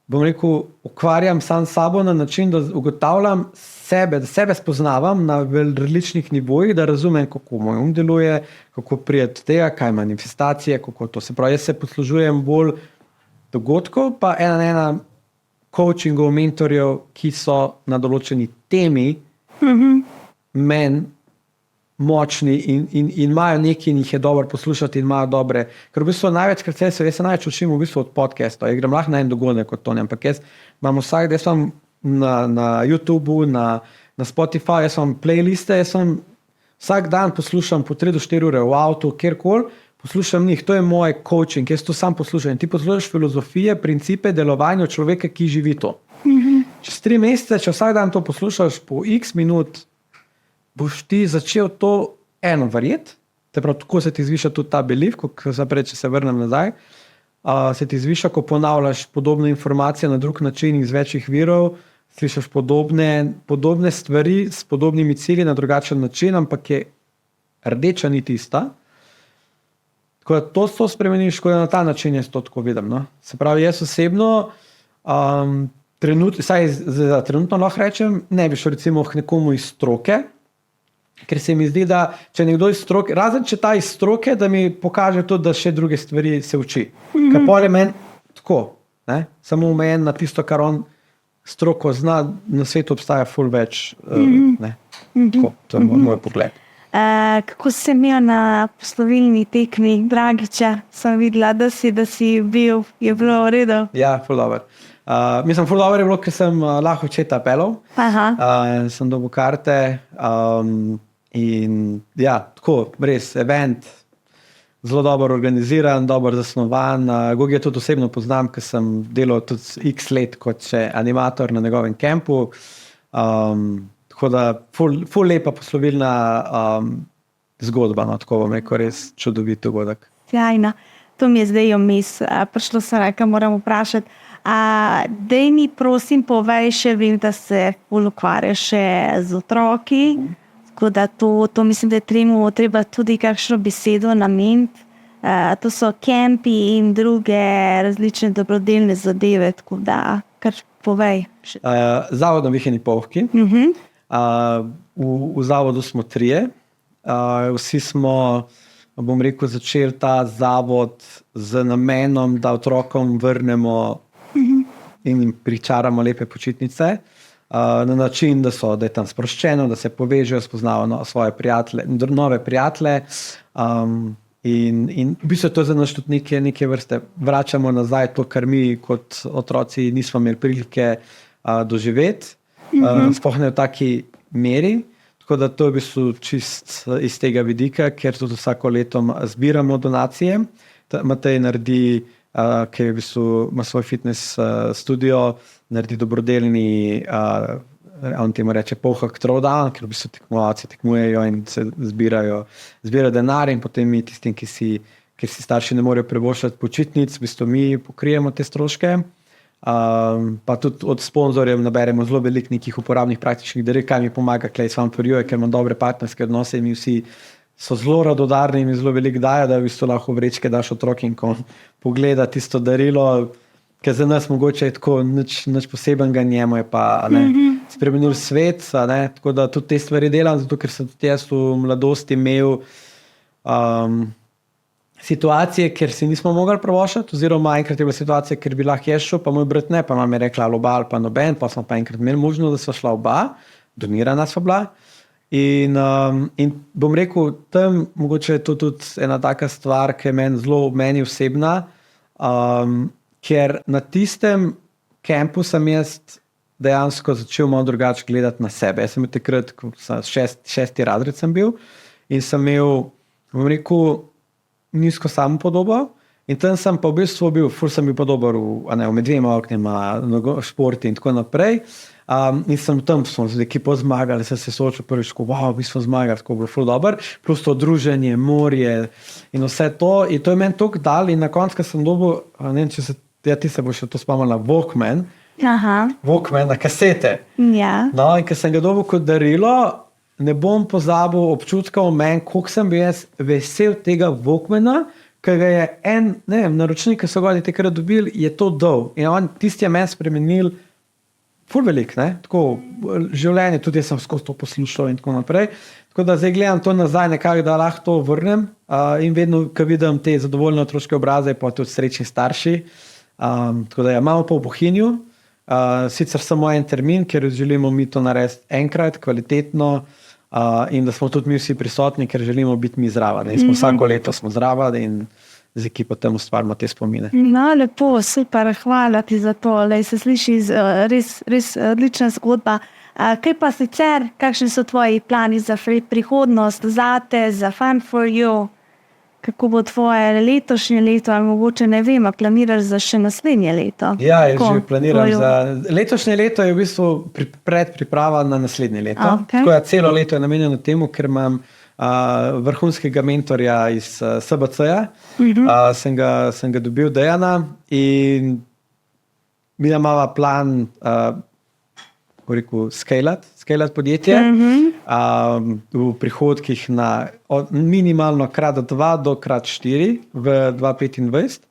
bom rekel, ukvarjam sam s sabo na način, da ugotavljam sebe, da sebe spoznavam na različnih nivojih, da razumem, kako moj deluje, kako pride do tega, kaj manifestacije, kako to. Se pravi, jaz se poslužujem bolj dogodkov, pa ena coachingov, mentorjev, ki so na določeni temi meni močni in imajo nekaj in jih je dobro poslušati in imajo dobre. Ker v bistvu največkrat jaz se največ učim v bistvu od podcastov. Jaz grem lahko na en dogodek kot Tony, ampak jaz imam jaz imam na YouTubeu, na Spotify, jaz imam playliste, vsak dan poslušam po 3 do 4 ure v avtu, kjerkoli, poslušam njih, to je moj coaching, jaz to sam poslušam. Ti poslušaš filozofije, principe, delovanja človeka, ki živi to. Čez 3 mesece, če vsak dan to poslušaš po x minut, boš ti začel to verjeti, tako se ti zviša tudi ta belief, če se vrnem nazaj, se ti zviša, ko ponavljaš podobne informacije na drug način iz večjih virov, slišaš podobne stvari s podobnimi cilji na drugačen način, ampak je rdeča ni tista. Tako da to spremeniš, ko na ta način jaz to tako vidim. No? Se pravi, jaz osebno trenutno lahko rečem, ne bi šel recimo k nekomu iz stroke, ker se mi zdi, da če nekdo iz stroke, razen če ta iz stroke, da mi pokaže to, da še druge stvari se uči. Ker pol je meni tako, ne? Samo omejen na tisto, kar on stroko zna, na svetu obstaja ful več. Tako, to je moj pogled. Kako si imel na poslovilni tekmi Dragiča? Sem videla, da si bil, je bilo v redu. Ja, ful dobro. Mislim, ful dobro je bilo, ker sem lahko očeta pelov. Sem dobil karte in ja, tako, res, event, zelo dobro organiziran, dobro zasnovan. Gogi tudi osebno poznam, ker sem delal tudi x let kot še animator na njegovem kampu. Tako da, ful lepa poslovilna zgodba, no, tako bom rekel, res čudovit dogodek. Sjajna. To mi je zdaj vmes prišlo, sem rekla, moram vprašati. Dej mi prosim povej še, vem, da se ful ukvarjaš še z otroki, tako da to mislim, da je treba tudi kakšno besedo nameniti. To so kempi in druge različne dobrodelne zadeve, tako da kar povej. Zavod na Vihini Polhki. V zavodu smo 3. Vsi smo, bom rekel, začeli ta zavod z namenom, da otrokom vrnemo in jim pričaramo lepe počitnice. Na način, da je tam sproščeno, da se povežejo, spoznavajo svoje prijatelje, nove prijatelje. In v bistvu to za nas tudi neke vrste vračamo nazaj to, kar mi kot otroci nismo imeli prilike doživeti, sploh ne v taki meri. Tako da to je v bistvu čist iz tega vidika, ker tudi vsako leto zbiramo donacije. Matej naredi, ki v bistvu ima svoj fitness studio, naredi dobrodelni, on temu reče Polhak Throwdown, ker v bistvu tekmovalci tekmujejo in se zbirajo denar in potem mi tistim, ker si starši ne morejo privoščiti počitnic, v bistvu mi pokrijemo te stroške. Pa tudi od sponzorjev naberemo zelo veliko nekih uporabnih praktičnih daril, kaj mi pomaga Clay Swan for You, ker imam dobre partnerske odnose in mi vsi so zelo radodarni in mi zelo veliko dajo, da v bistvu lahko vrečke daš otrokom, ko pogleda tisto darilo, ker za nas mogoče je tako nič posebenega, njemu je pa spremenil svet, tako da tudi te stvari delam, zato ker sem tudi jaz v mladosti imel situacije, ker si nismo mogli privoščiti, oziroma enkrat je bila situacija, ker bi lahko jaz šel, pa moj brat ne, pa nam je rekla oba ali pa noben, pa smo pa enkrat imeli možnost, da sva šla oba, donirana sva bila. In bom rekel, tam mogoče je to tudi ena taka stvar, ki je meni osebna, ker na tistem kampu sem jaz dejansko začel malo drugače gledati na sebe. Jaz sem takrat, ko sem 6. razred sem bil in sem imel, bom rekel, nizko samopodobo in tam sem pa v bistvu bil, ful sem bil podobar med dvema oknema, športi in tako naprej. In sem tam z ekipo zmagali, sem se soočil prvič, v bistvu zmagali, tako bilo ful dober, plus to druženje, morje in vse to. In to je meni toliko dal in na koncu, ko sem dobil, ne vem, če ti se boš to spomnila, Walkman na kasete. Ja. No, in ko sem ga dobil kot darilo, ne bom pozabil občutka o meni, koliko sem bil jaz vesel tega Walkmana, ker ga je naročnik, ki so ga takrat dobili, je to dal. In tisti je meni spremenil ful velik, tako življenje, tudi jaz sem skozi to poslušal in tako naprej. Tako da zdaj gledam to nazaj nekako, da lahko to vrnem in vedno, ko vidim te zadovoljne otroške obraze, pa tudi srečni starši. Tako da imamo pa v Bohinju, sicer samo en termin, ker želimo mi to narediti enkrat, kvalitetno in da smo tudi mi vsi prisotni, ker želimo biti mi zraven. In smo vsako leto smo zraven in z ekipo tam ustvarjamo te spomine. No, lepo, super, hvala ti za to. Se sliši res odlična zgodba. Kaj pa sicer, kakšni so tvoji plani za prihodnost, zate, za Fun for You? Kako bo tvoje letošnje leto, ali mogoče ne vem, planiraš za še naslednje leto? Ja, že planiram za letošnje leto, je v bistvu predpriprava na naslednje leto. Tako da celo leto je namenjeno temu, ker imam vrhunskega mentorja iz SBC-ja, sem ga dobil Dejana in mi imamo plan scale-at podjetje v prihodkih na minimalno krat 2 do krat 4 v 2025.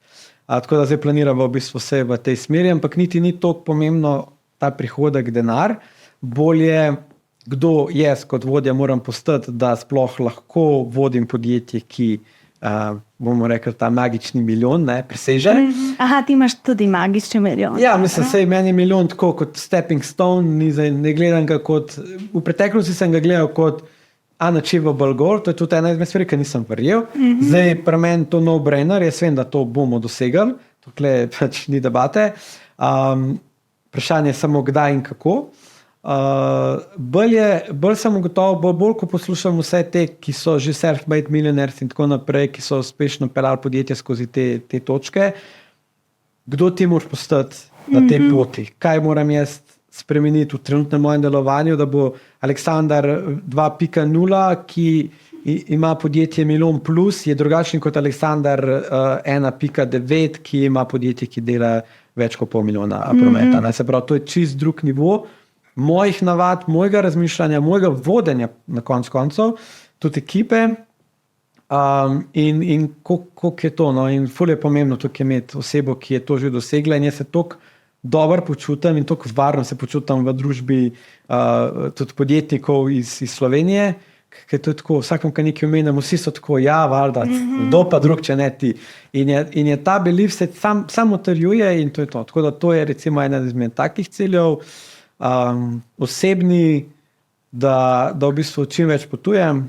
Tako da zdaj planiramo v bistvu vse v tej smeri, ampak niti ni toliko pomembno ta prihodek denar, bolje kdo jaz kot vodja moram postati, da sploh lahko vodim podjetje, ki, bomo rekli, ta magični milijon preseže. Aha, ti imaš tudi magični milijon. Ja, mislim, sej meni je milijon tako kot stepping stone, ne gledam ga kot, v preteklosti sem ga gledal kot unachievable goal, to je tudi ena izmed stvari, ki nisem verjel. Zdaj, pri meni to no-brainer, jaz vem, da to bomo dosegli, tukaj pač ni debate. Vprašanje je samo kdaj in kako. Bolj sem ugotovil, bolj ko poslušam vse te, ki so že self-made millionaires in tako naprej, ki so uspešno peljali podjetje skozi te točke, kdo ti moraš postati na tej poti? Kaj moram jaz spremeniti v trenutnem mojem delovanju, da bo Aleksandar 2.0, ki ima podjetje milijon plus, je drugačen kot Aleksandar 1.9, ki ima podjetje, ki dela več kot $500 000 prometa. Se pravi, to je čist drug nivo mojih navad, mojega razmišljanja, mojega vodenja na koncu, tudi ekipe in koliko je to. No? In ful je pomembno tukaj imeti osebo, ki je to že dosegla in jaz se toliko dobro počutim in tako varno se počutim v družbi tudi podjetnikov iz Slovenije, ker to je tako, vsakom, ki nekaj omenjam, vsi so tako, ja, valjda, kdo pa drug, če ne ti. In je ta belief se sam utrjuje in to je to. Tako da to je recimo ena izmed takih ciljev, osebni, da v bistvu čim več potujem,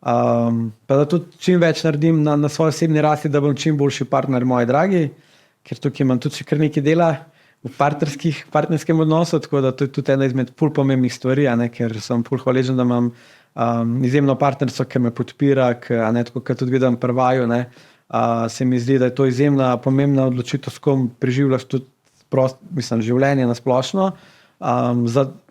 pa da tudi čim več naredim na svoji osebni rasti, da bom čim boljši partner moji dragi, ker tukaj imam tudi še kar nekaj dela v partnerskem odnosu, tako da to je tudi ena izmed ful pomembnih stvari, ker sem ful hvaležen, da imam izjemno partnerstvo, ki me podpira, tako kot tudi vidim pri vaju, se mi zdi, da je to izjemna pomembna odločitev, s kom preživljaš tudi življenje na splošno.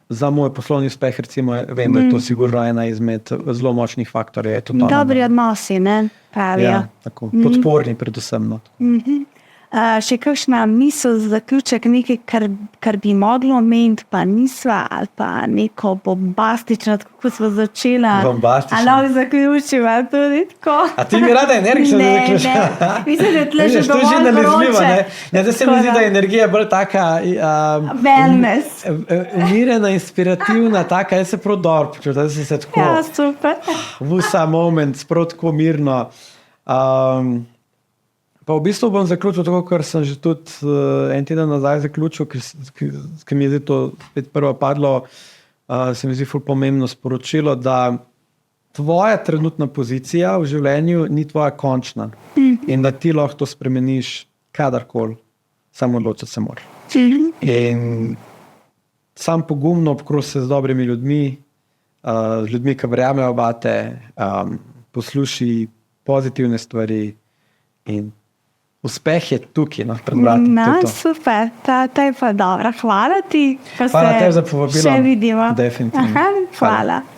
Za moj poslovni uspeh, recimo, vem, da je to sigurno ena izmed zelo močnih faktorjev. Dobri odnosi, ne, pravijo. Ja, tako, podporni predvsem. No. Še kakšna misel za zaključek, nekaj, kar bi moglo omeniti, pa nisva, ali pa neko bombastično, kako smo začela. Bombastično. Ali lahko zaključim, ali tudi tako. A ti mi rada energično zaključiš? Ne, mislim, da je tle že dovolj vroče. Zdaj se mi zdi, da je energija bolj taka wellness. Umirjena, inspirativna, taka, jaz se prav dobro počutim, da se tako Ja, super. vusa moment, sprav tako mirno. Pa v bistvu bom zaključil tako, kar sem že tudi en teden nazaj zaključil, ker mi je to spet prvo padlo, se mi zdi ful pomembno sporočilo, da tvoja trenutna pozicija v življenju ni tvoja končna in da ti lahko to spremeniš kadarkoli, samo odločiti se moraš. In sam pogumno obkroži se z dobrimi ljudmi, z ljudmi, ki verjamejo vate, posluši pozitivne stvari in uspeh je tukaj, pred vrati. Super, ta je pa dobra. Hvala ti, pa Hvala tebi za povabilo. še vidimo. Definitivno. Hvala.